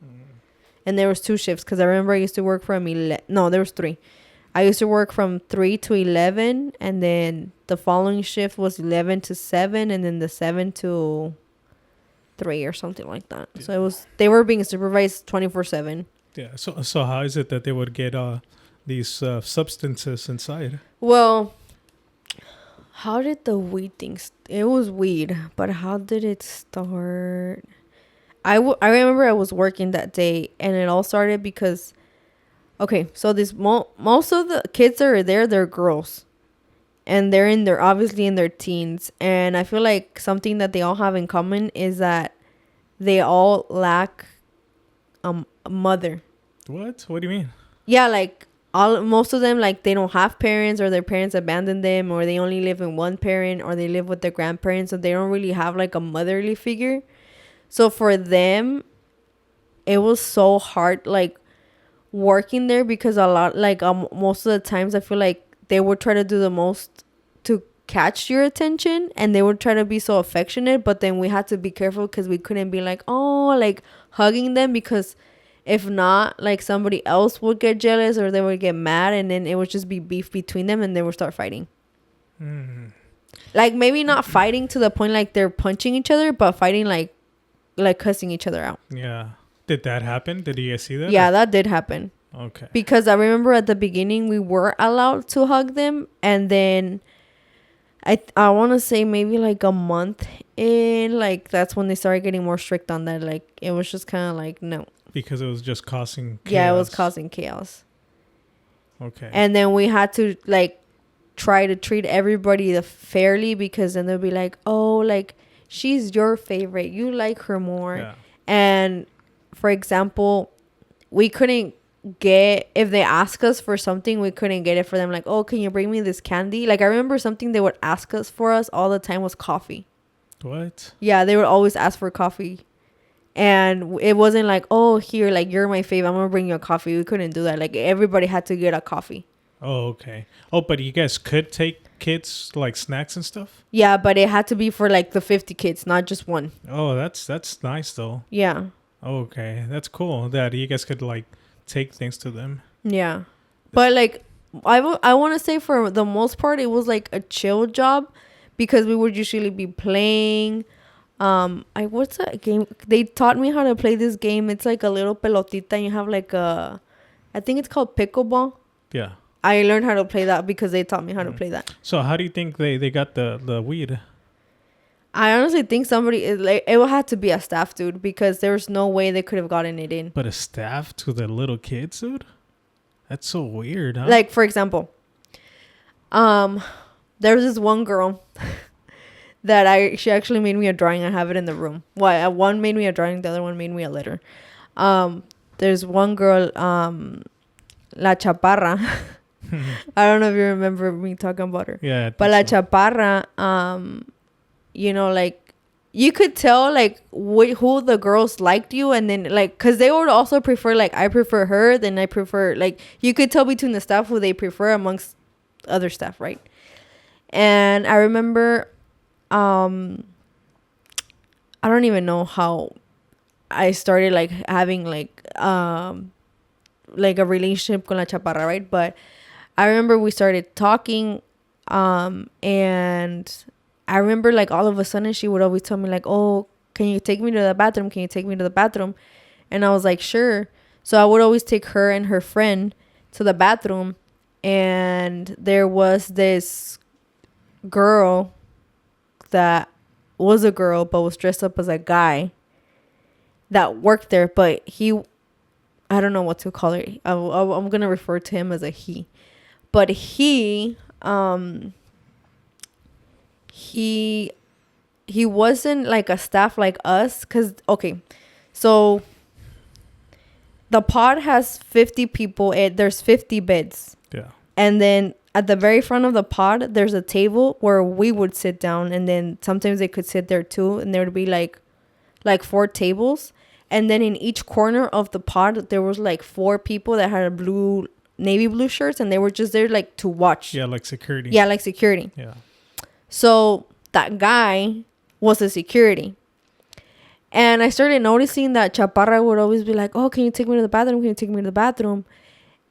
And there was 2 shifts because I remember I used to work from there was 3. I used to work from 3 to 11, and then the following shift was 11 to 7, and then the 7 to 3 or something like that. Yeah. So they were being supervised 24/7. Yeah. So how is it that they would get these substances inside? Well, how did the weed thing? It was weed, but how did it start? I remember I was working that day, and it all started because, okay, so this most of the kids that are there, they're girls, and they're obviously in their teens, and I feel like something that they all have in common is that they all lack a mother. What do you mean? Yeah, like most of them, like they don't have parents, or their parents abandoned them, or they only live with one parent, or they live with their grandparents, so they don't really have like a motherly figure. So for them, it was so hard, like, working there because a lot, like, most of the times I feel like they would try to do the most to catch your attention, and they would try to be so affectionate, but then we had to be careful because we couldn't be like, oh, like, hugging them, because if not, like, somebody else would get jealous or they would get mad, and then it would just be beef between them, and they would start fighting. Like, maybe not fighting to the point like they're punching each other, but fighting like cussing each other out. Yeah. Did that happen? Did you guys see that? Yeah, that did happen. Okay. Because I remember at the beginning we were allowed to hug them, and then I want to say maybe like a month in, like, that's when they started getting more strict on that. Like, it was just kind of like, no. Because it was just causing chaos. Yeah, it was causing chaos. Okay. And then we had to, like, try to treat everybody fairly, because then they'll be like, oh, like, she's your favorite, you like her more. Yeah. And for example, we couldn't get, if they ask us for something, we couldn't get it for them. Like, oh, can you bring me this candy? Like, I remember something they would ask us for us all the time was coffee. What? Yeah, they would always ask for coffee. And it wasn't like, oh, here, like, you're my favorite, I'm gonna bring you a coffee. We couldn't do that. Like, everybody had to get a coffee. Oh, okay. Oh, but you guys could take kids, like, snacks and stuff? Yeah, but it had to be for, like, the 50 kids, not just one. Oh, that's nice, though. Yeah. Okay, that's cool that you guys could like take things to them. Yeah. But like I want to say for the most part it was like a chill job because we would usually be playing. What's that game? They taught me how to play this game. It's like a little pelotita and you have like I think it's called pickleball. Yeah. I learned how to play that because they taught me how to play that. So how do you think they got the weed? I honestly think somebody is like, it would have to be a staff dude because there was no way they could have gotten it in. But a staff to the little kids, dude? That's so weird, huh? Like, for example, there was this one girl that she actually made me a drawing. I have it in the room. One made me a drawing, the other one made me a letter. There's one girl, La Chaparra. I don't know if you remember me talking about her. Yeah. But La Chaparra, you know, like, you could tell, like, who the girls liked you. And then, like, because they would also prefer, like, I prefer her. Then I prefer, like, you could tell between the staff who they prefer amongst other staff, right? And I remember, I don't even know how I started, like, having, like a relationship with La Chaparra, right? But I remember we started talking, and I remember, like, all of a sudden she would always tell me, like, oh, can you take me to the bathroom? Can you take me to the bathroom? And I was like, sure. So I would always take her and her friend to the bathroom. And there was this girl that was a girl but was dressed up as a guy that worked there. But I don't know what to call it. I'm going to refer to him as a he. But he wasn't like a staff like us. Because, okay, so the pod has 50 people. There's 50 beds. Yeah. And then at the very front of the pod, there's a table where we would sit down. And then sometimes they could sit there too. And there would be like 4 tables. And then in each corner of the pod, there was like 4 people that had navy blue shirts. And they were just there like to watch. Yeah, like security. Yeah, like security. Yeah. So that guy was a security. And I started noticing that Chaparra would always be like, oh, can you take me to the bathroom? Can you take me to the bathroom?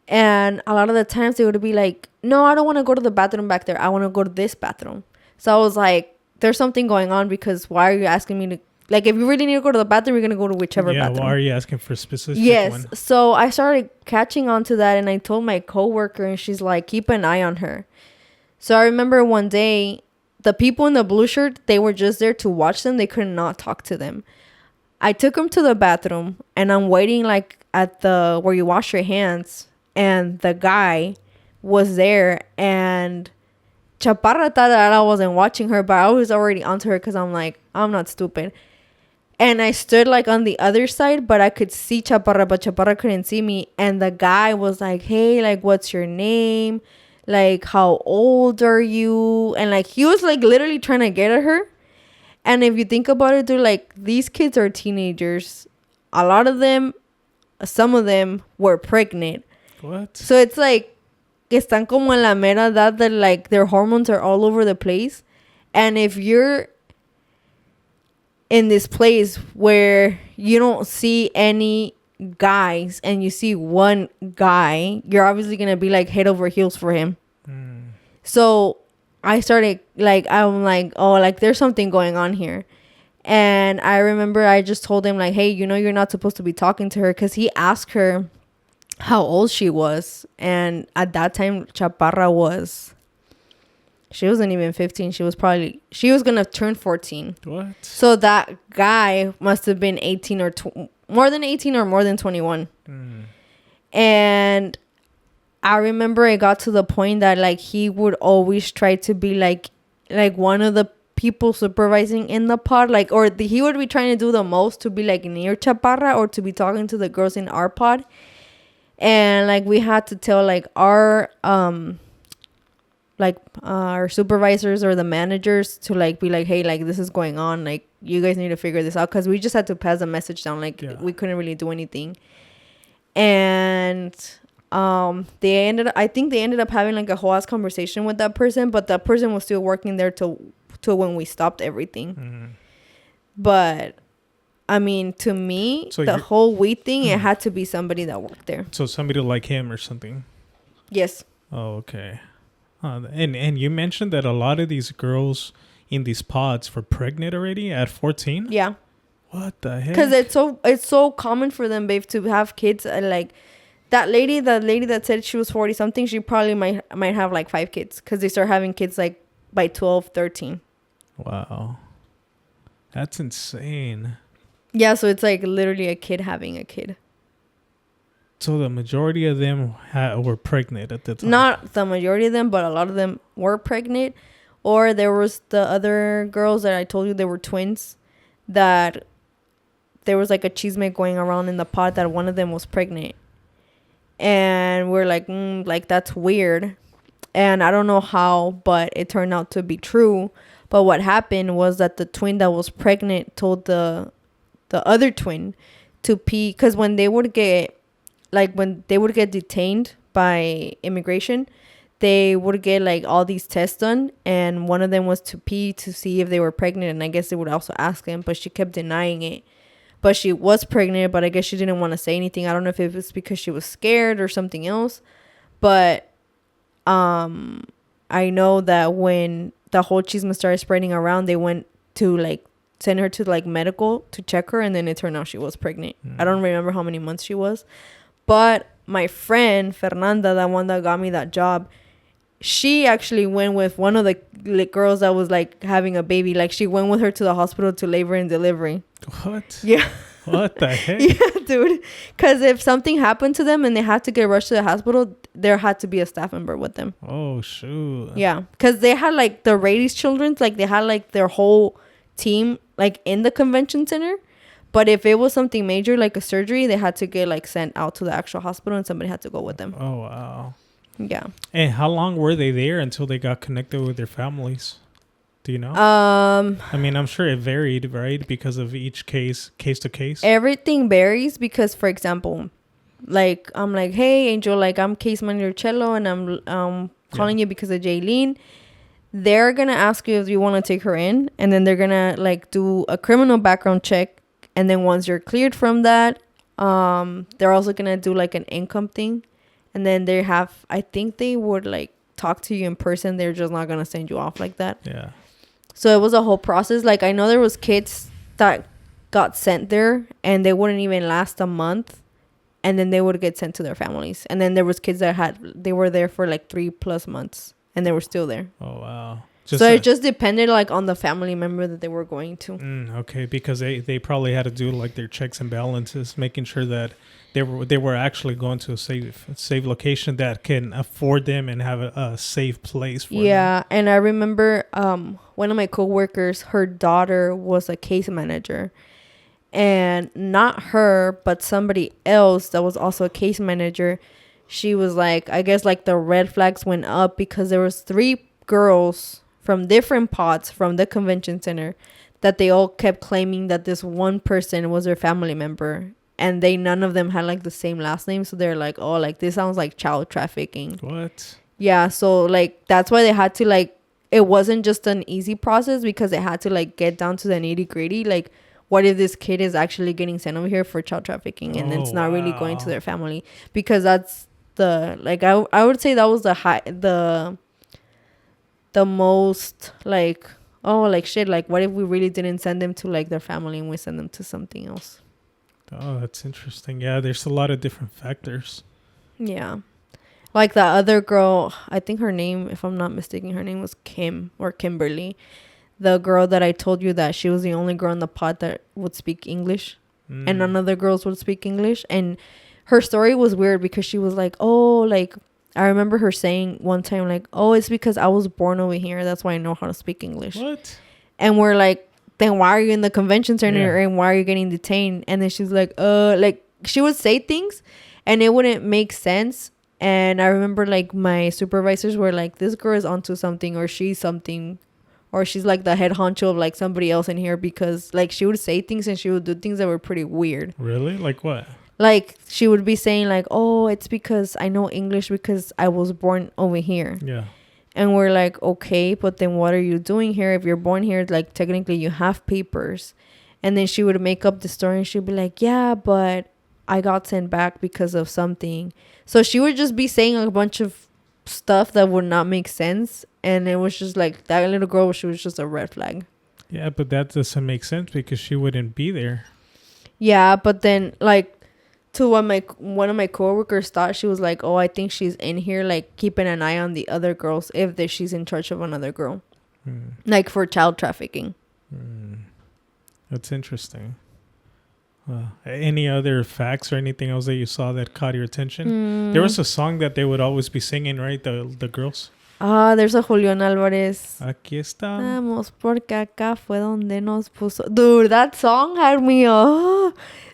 And a lot of the times they would be like, no, I don't want to go to the bathroom back there. I want to go to this bathroom. So I was like, there's something going on because why are you asking me to, like, if you really need to go to the bathroom, you're going to go to whichever bathroom. Yeah, why are you asking for a specific yes. one? So I started catching on to that and I told my coworker and she's like, keep an eye on her. So I remember one day, the people in the blue shirt, they were just there to watch them. They could not talk to them. I took them to the bathroom and I'm waiting like at where you wash your hands. And the guy was there and Chaparra thought that I wasn't watching her, but I was already onto her because I'm like, I'm not stupid. And I stood like on the other side, but I could see Chaparra, but Chaparra couldn't see me. And the guy was like, hey, like, what's your name? Like, how old are you? And like, he was like literally trying to get at her. And if you think about it, dude, like, these kids are teenagers. A lot of them, some of them were pregnant. What? So it's like, están como en la mera edad that like their hormones are all over the place. And if you're in this place where you don't see any guys and you see one guy, you're obviously going to be like head over heels for him. So I started like, I'm like, oh, like there's something going on here. And I remember I just told him like, hey, you know, you're not supposed to be talking to her, because he asked her how old she was. And at that time, Chaparra she wasn't even 15. She was going to turn 14. What? So that guy must have been 18 or more than 18 or more than 21. And I remember it got to the point that like he would always try to be like one of the people supervising in the pod, like, or he would be trying to do the most to be like near Chaparra or to be talking to the girls in our pod. And like we had to tell like our supervisors or the managers to like be like, hey, like this is going on, like you guys need to figure this out, because we just had to pass the message down, like we couldn't really do anything. And I think they ended up having like a whole ass conversation with that person, but that person was still working there till when we stopped everything. But I mean, to me, So the whole weed thing, it had to be somebody that worked there. So somebody like him or something. Yes. Oh, okay. And you mentioned that a lot of these girls in these pods were pregnant already at 14? Yeah. What the heck? Because it's so common for them, babe, to have kids. And like the lady that said she was 40 something, she probably might have like 5 kids because they start having kids like by 12, 13. Wow. That's insane. Yeah, so it's like literally a kid having a kid. So the majority of them were pregnant at the time. Not the majority of them, but a lot of them were pregnant. Or there was the other girls that I told you they were twins, that there was like a chisme going around in the pod that one of them was pregnant. And we're like, like that's weird. And I don't know how, but it turned out to be true. But what happened was that the twin that was pregnant told the other twin to pee, because when they would get detained by immigration, they would get like all these tests done, and one of them was to pee to see if they were pregnant. And I guess they would also ask him, but she kept denying it. But she was pregnant, but I guess she didn't want to say anything. I don't know if it was because she was scared or something else, but I know that when the whole chisme started spreading around, they went to like send her to like medical to check her, and then it turned out she was pregnant. I don't remember how many months she was, but my friend Fernanda, that one that got me that job, she actually went with one of the girls that was like having a baby. Like she went with her to the hospital to labor and delivery. What? Yeah. What the heck? Yeah, dude. Because if something happened to them and they had to get rushed to the hospital, there had to be a staff member with them. Oh, shoot. Yeah. Because they had like the Rady's children, like they had like their whole team like in the convention center. But if it was something major, like a surgery, they had to get like sent out to the actual hospital, and somebody had to go with them. Oh, wow. Yeah. And how long were they there until they got connected with their families? Do you know? I mean, I'm sure it varied, right? Because of each case to case. Everything varies because, for example, like I'm like, hey, Angel, like I'm case manager Cello, and I'm calling you because of Jaylene. They're gonna ask you if you want to take her in, and then they're gonna like do a criminal background check, and then once you're cleared from that, they're also gonna do like an income thing, and then I think they would like talk to you in person. They're just not gonna send you off like that. Yeah. So it was a whole process. Like I know there was kids that got sent there and they wouldn't even last a month, and then they would get sent to their families. And then there was kids that they were there for like 3+ months and they were still there. Oh, wow. So it just depended like on the family member that they were going to. Okay, because they probably had to do like their checks and balances, making sure that they were actually going to a safe location that can afford them and have a safe place for them. Yeah, and I remember one of my coworkers, her daughter was a case manager, and not her, but somebody else that was also a case manager. She was like, I guess like the red flags went up because there was 3 girls from different pods from the convention center that they all kept claiming that this one person was their family member, and none of them had like the same last name. So they're like, oh, like this sounds like child trafficking. What? Yeah. So like that's why they had to like, it wasn't just an easy process because they had to like get down to the nitty gritty. Like, what if this kid is actually getting sent over here for child trafficking and it's not really going to their family? Because that's the like I would say that was the most like, oh, like shit, like what if we really didn't send them to like their family and we send them to something else? Oh, that's interesting. Yeah, there's a lot of different factors. Yeah. Like the other girl, I think her name, if I'm not mistaken, her name was Kim or Kimberly. The girl that I told you that she was the only girl in the pod that would speak English and none of the girls would speak English. And her story was weird because she was like, oh, like I remember her saying one time like, oh, it's because I was born over here. That's why I know how to speak English. What? And we're like, then why are you in the convention center and why are you getting detained? And then she's like, like she would say things and it wouldn't make sense. And I remember like my supervisors were like, this girl is onto something, or she's something, or she's like the head honcho of like somebody else in here, because like she would say things and she would do things that were pretty weird. Really? Like what? Like she would be saying like, oh, it's because I know English because I was born over here. Yeah. And we're like, okay, but then what are you doing here? If you're born here, like technically you have papers. And then she would make up the story and she'd be like, yeah, but I got sent back because of something. So she would just be saying a bunch of stuff that would not make sense. And it was just like, that little girl, she was just a red flag. Yeah, but that doesn't make sense because she wouldn't be there. Yeah, but then like to what one of my coworkers thought, she was like, oh, I think she's in here like keeping an eye on the other girls if she's in charge of another girl. Like for child trafficking. That's interesting. Any other facts or anything else that you saw that caught your attention? There was a song that they would always be singing, right? The girls. There's a Julián Álvarez. Aquí estamos. Porque acá fue donde nos puso. Dude, that song had me,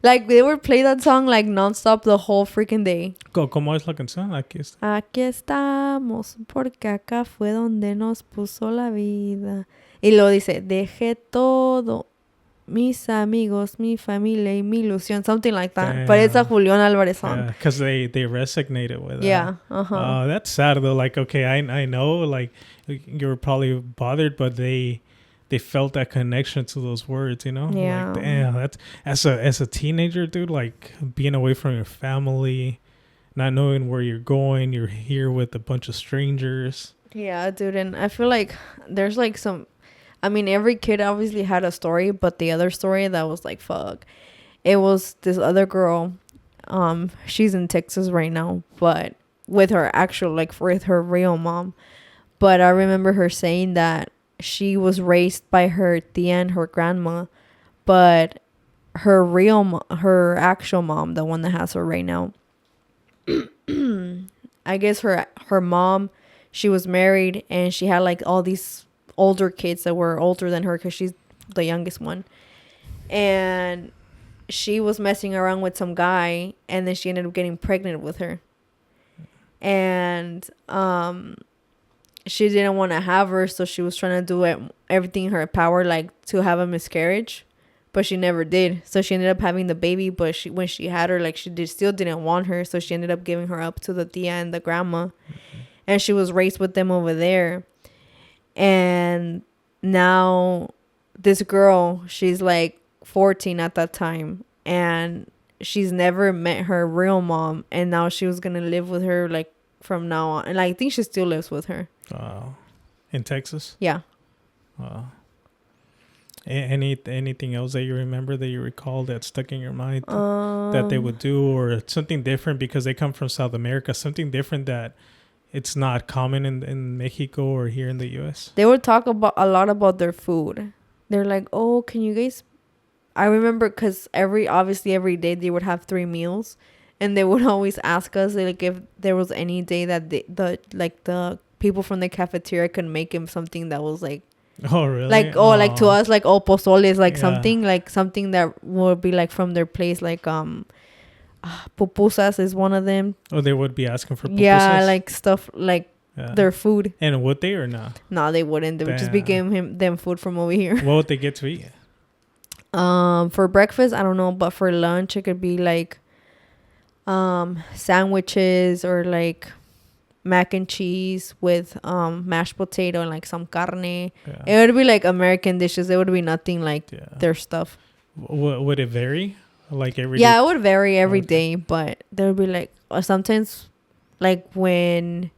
like they would play that song like nonstop the whole freaking day. ¿Cómo es la canción? Aquí estamos porque acá fue donde nos puso la vida. Y lo dice, dejé todo, mis amigos, mi familia y mi ilusión, something like that. Damn. But it's a Julián Álvarez song. Because they resonated with that. Yeah. That's sad though. Like, okay, I know, like you were probably bothered, but they felt that connection to those words, you know? Yeah. Like, damn, that's as a teenager, dude, like being away from your family, not knowing where you're going, you're here with a bunch of strangers. Yeah, dude, and I feel like there's like I mean, every kid obviously had a story, but the other story that was like, fuck. It was this other girl. She's in Texas right now, but with her actual, like, with her real mom. But I remember her saying that she was raised by her tia and her grandma, but her actual mom, the one that has her right now, I guess her mom, she was married and she had like all these older kids that were older than her because she's the youngest one, and she was messing around with some guy, and then she ended up getting pregnant with her, and she didn't want to have her, so she was trying to do everything in her power like to have a miscarriage, but she never did. So she ended up having the baby, but when she had her, like still didn't want her, so she ended up giving her up to the tia and the grandma, and she was raised with them over there. And now this girl, she's like 14 at that time, and she's never met her real mom, and now she was gonna live with her like from now on, and I think she still lives with her. In Texas? Yeah. Anything else that you remember that you recall that stuck in your mind that they would do, or something different because they come from South America, something different that it's not common in Mexico or here in the U.S.? They would talk a lot about their food. They're like, oh, can you guys... I remember because obviously every day they would have 3 meals, and they would always ask us like if there was any day that the people from the cafeteria could make him something that was like... Oh, really? Like, like to us, like, pozole is like something that would be like from their place, like pupusas is one of them. Oh, they would be asking for pupusas? Yeah, like stuff like their food. And would they or not? No, they wouldn't. They would just be giving them food from over here. What would they get to eat? For breakfast, I don't know, but for lunch it could be like sandwiches or like mac and cheese with mashed potato and like some carne. Yeah. It would be like American dishes. It would be nothing like their stuff. Would it vary? Like every day? Yeah, it would vary every day, but there would be like sometimes like when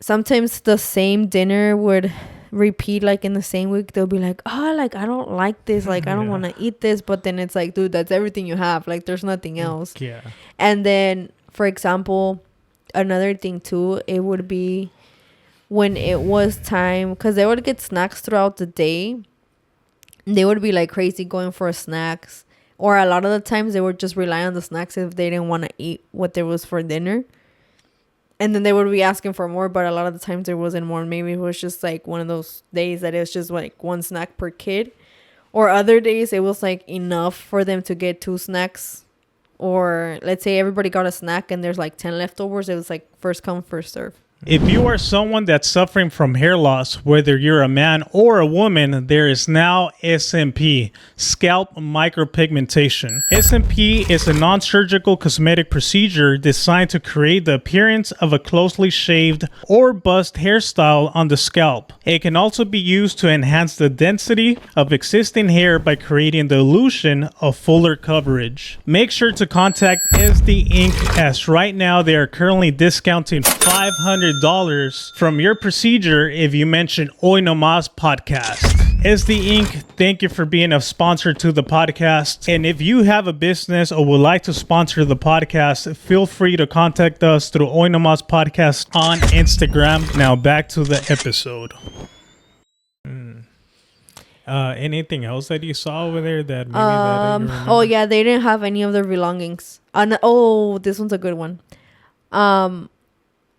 sometimes the same dinner would repeat like in the same week. They'll be like, oh, like I don't like this, like I don't want to eat this, but then it's like, dude, that's everything you have, like there's nothing else. Yeah. And then for example, another thing too, it would be when it was time, because they would get snacks throughout the day. They would be like crazy going for snacks, or a lot of the times they would just rely on the snacks if they didn't want to eat what there was for dinner. And then they would be asking for more, but a lot of the times there wasn't more. Maybe it was just like one of those days that it was just like 1 snack per kid, or other days it was like enough for them to get 2 snacks. Or let's say everybody got a snack and there's like 10 leftovers. It was like first come, first serve. If you are someone that's suffering from hair loss, whether you're a man or a woman, there is now SMP, scalp micropigmentation. SMP is a non-surgical cosmetic procedure designed to create the appearance of a closely shaved or bust hairstyle on the scalp. It can also be used to enhance the density of existing hair by creating the illusion of fuller coverage. Make sure to contact SD Inc. as right now they are currently discounting $500 from your procedure if you mention Hoy Nomas podcast. SD Inc., thank you for being a sponsor to the podcast. And if you have a business or would like to sponsor the podcast, feel free to contact us through Hoy Nomas podcast on Instagram. Now back to the episode. Anything else that you saw over there that maybe that you remember? Oh yeah, they didn't have any of their belongings. This one's a good one.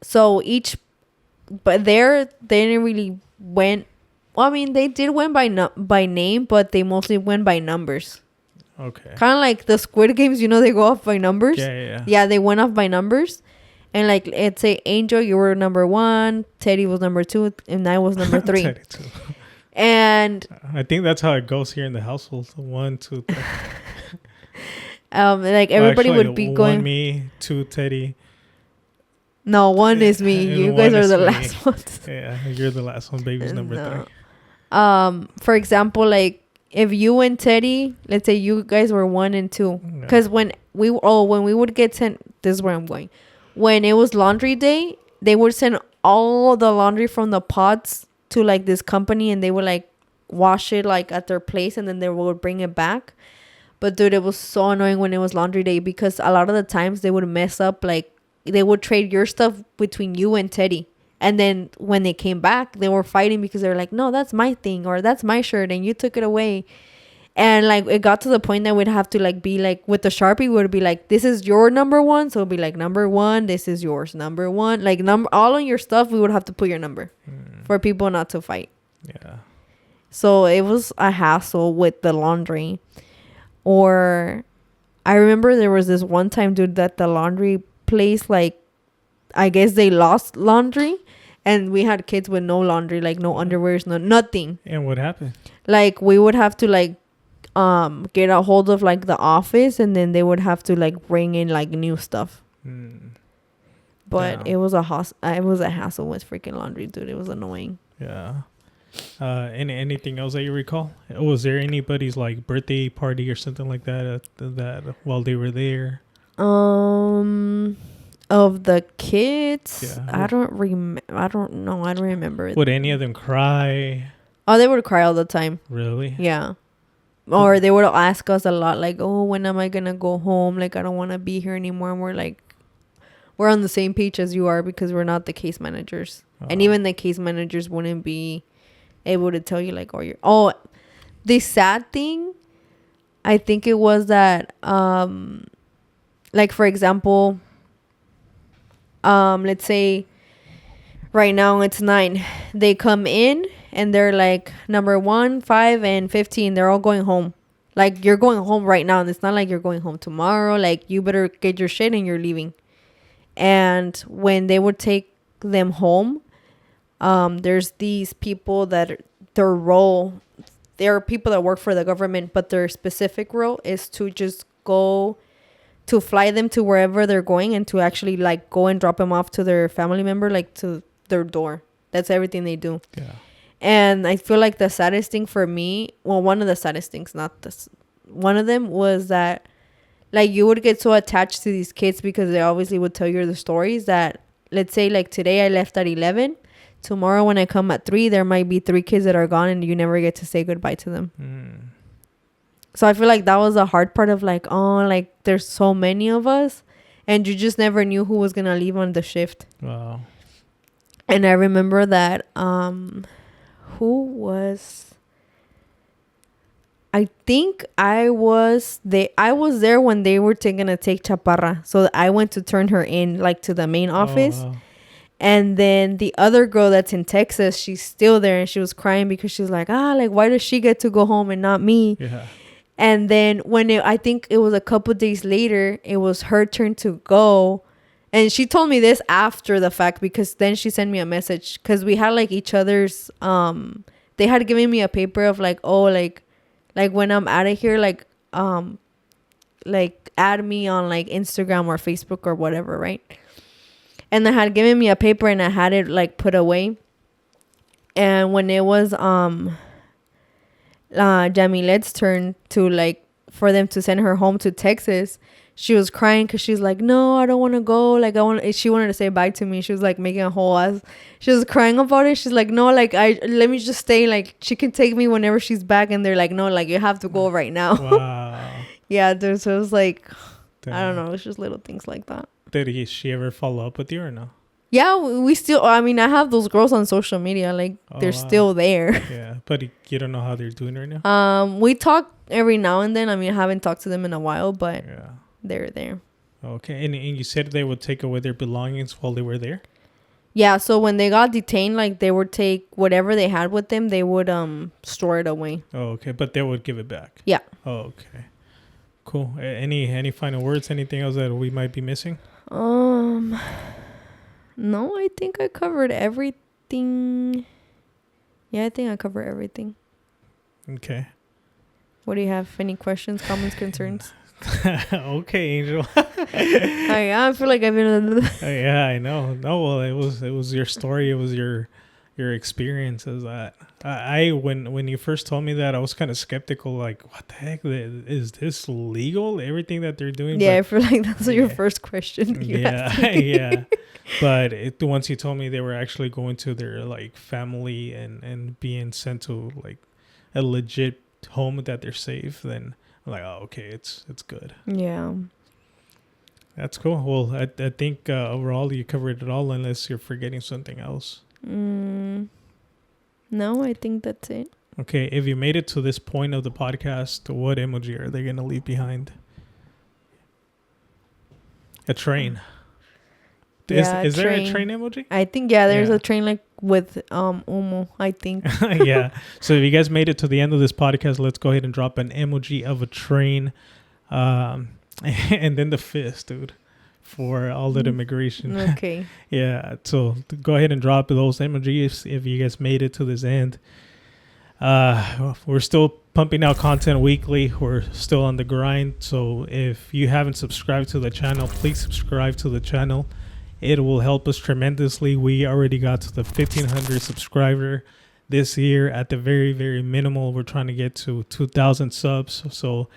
So but they didn't really went. Well, I mean, they did went by name, but they mostly went by numbers. Okay. Kind of like the Squid Games, they go off by numbers. Yeah. Yeah, they went off by numbers. And like, let's say Angel, you were number 1, Teddy was number 2, and I was number 3. Teddy too. And I think that's how it goes here in the household. 1, 2, 3. like everybody would be going 1 me, 2 Teddy. No, 1 is me. You guys are the last ones. Yeah, you're the last one. Baby's number 3. For example, like if you and Teddy, let's say you guys were 1 and 2, because when we would get sent, this is where I'm going. When it was laundry day, they would send all the laundry from the pods to like this company, and they would like wash it like at their place, and then they would bring it back. But dude, it was so annoying when it was laundry day, because a lot of the times they would mess up, like they would trade your stuff between you and Teddy. And then when they came back, they were fighting because they were like, no, that's my thing, or that's my shirt, and you took it away. And like it got to the point that we'd have to like be like with the Sharpie, we would be like, this is your number 1, so it'd be like number 1, this is yours, number 1, like all on your stuff. We would have to put your number for people not to fight. Yeah. So it was a hassle with the laundry. Or I remember there was this one time, dude, that the laundry place, like I guess they lost laundry, and we had kids with no laundry, like no underwears, no nothing. And what happened? Like we would have to like get a hold of like the office, and then they would have to like bring in like new stuff. But it was a hassle with freaking laundry, dude. It was annoying. Yeah. Anything else that you recall? Was there anybody's like birthday party or something like that that while they were there? Of the kids, yeah. I don't know. I don't remember. Would any of them cry? Oh, they would cry all the time. Really? Yeah. Or they would ask us a lot, like, oh, when am I gonna go home? Like, I don't want to be here anymore. And we're like, we're on the same page as you are, because we're not the case managers. And even the case managers wouldn't be able to tell you like, the sad thing, I think it was that like for example, let's say right now it's 9, they come in and they're like number 1, 5 and 15, they're all going home. Like you're going home right now, and it's not like you're going home tomorrow. Like you better get your shit and you're leaving. And when they would take them home, there's these people that their role, there are people that work for the government, but their specific role is to just go to fly them to wherever they're going, and to actually like go and drop them off to their family member, like to their door. That's everything they do. Yeah. And I feel like the saddest thing for me, well, one of the saddest things, not this, one of them was that like you would get so attached to these kids, because they obviously would tell you the stories that, let's say like today I left at 11. Tomorrow when I come at 3, there might be 3 kids that are gone, and you never get to say goodbye to them. So I feel like that was the hard part of like, oh, like there's so many of us, and you just never knew who was going to leave on the shift. Wow. And I remember that, I think I was there when they were going to take Chaparra. So I went to turn her in like to the main office. Wow. And then the other girl that's in Texas, she's still there, and she was crying because she's like, like why does she get to go home and not me? Yeah. And then I think it was a couple days later, it was her turn to go, And she told me this after the fact, because then she sent me a message, because we had like each other's they had given me a paper of like, oh, like when I'm out of here, like add me on like Instagram or Facebook or whatever, right? And they had given me a paper and I had it like put away. And when it was Jamilet's turn to like for them to send her home to Texas, she was crying because she's like, no, I don't want to go. Like, she wanted to say bye to me. She was like making a whole ass. She was crying about it. She's like, no, like, let me just stay. Like, she can take me whenever she's back. And they're like, no, like, you have to go right now. Wow. Yeah, so it was like, damn. I don't know. It's just little things like that. Did she ever follow up with you or no? Yeah, we still, I mean, I have those girls on social media. Like, they're still there. Yeah, but you don't know how they're doing right now? We talk every now and then. I mean, I haven't talked to them in a while, but... Yeah. They're there. Okay. And you said they would take away their belongings while they were there? Yeah. So when they got detained, like they would take whatever they had with them, they would store it away. Oh, okay. But they would give it back? Yeah. Oh, okay. Cool. Any final words? Anything else that we might be missing? No, I think I covered everything. Yeah, I think I covered everything. Okay. What do you have? Any questions, comments, concerns? Okay, Angel. I feel like I've been. Yeah, I know. No, well, it was your story. It was your experiences. I when you first told me that, I was kind of skeptical. Like, what the heck is this legal? Everything that they're doing. Yeah, I feel like that's your first question. Yeah. But once you told me they were actually going to their like family and being sent to like a legit home that they're safe, then. Like, oh, okay, it's good. Yeah, that's cool. Well, I think overall you covered it all, unless you're forgetting something else. No, I think that's it. Okay, if you made it to this point of the podcast, what emoji are they gonna leave behind? A train. Yeah, is there a train emoji? I think there's a train like with Umo, I think. Yeah. So if you guys made it to the end of this podcast, let's go ahead and drop an emoji of a train, and then the fist, dude, for all that immigration. Okay. Yeah. So go ahead and drop those emojis if you guys made it to this end. We're still pumping out content weekly. We're still on the grind. So if you haven't subscribed to the channel, please subscribe to the channel. It will help us tremendously. We already got to the 1,500 subscriber this year. At the very, very minimal, we're trying to get to 2,000 subs. So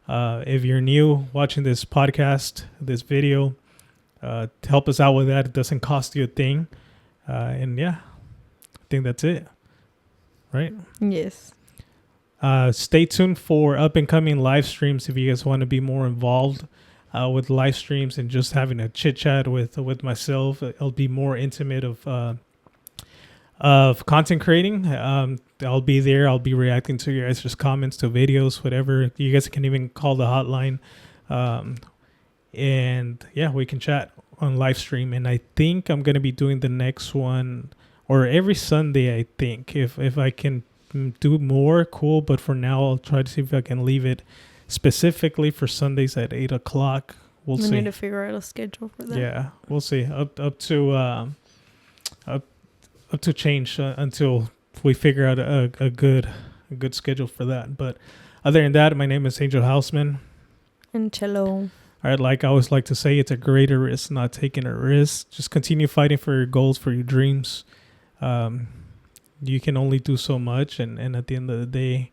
if you're new watching this podcast, this video, help us out with that. It doesn't cost you a thing. And yeah, I think that's it. Right? Yes. Stay tuned for up and coming live streams if you guys want to be more involved. With live streams and just having a chit chat with myself. It'll be more intimate of content creating. I'll be there. I'll be reacting to your guys' comments, to videos, whatever. You guys can even call the hotline. And yeah, we can chat on live stream. And I think I'm going to be doing the next one or every Sunday, I think. If I can do more, cool. But for now, I'll try to see if I can leave it specifically for Sundays at 8:00. We'll see. We need to figure out a schedule for that. Yeah, we'll see. Up to change until we figure out a good schedule for that. But other than that, my name is Angel Houseman. And Cello. All right, like I always like to say, it's a greater risk not taking a risk. Just continue fighting for your goals, for your dreams. You can only do so much, and at the end of the day,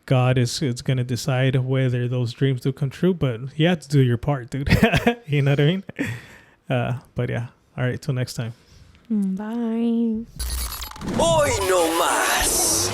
God is going to decide whether those dreams do come true, but you have to do your part, dude. You know what I mean? But yeah. All right. Till next time. Bye. Hoy no más.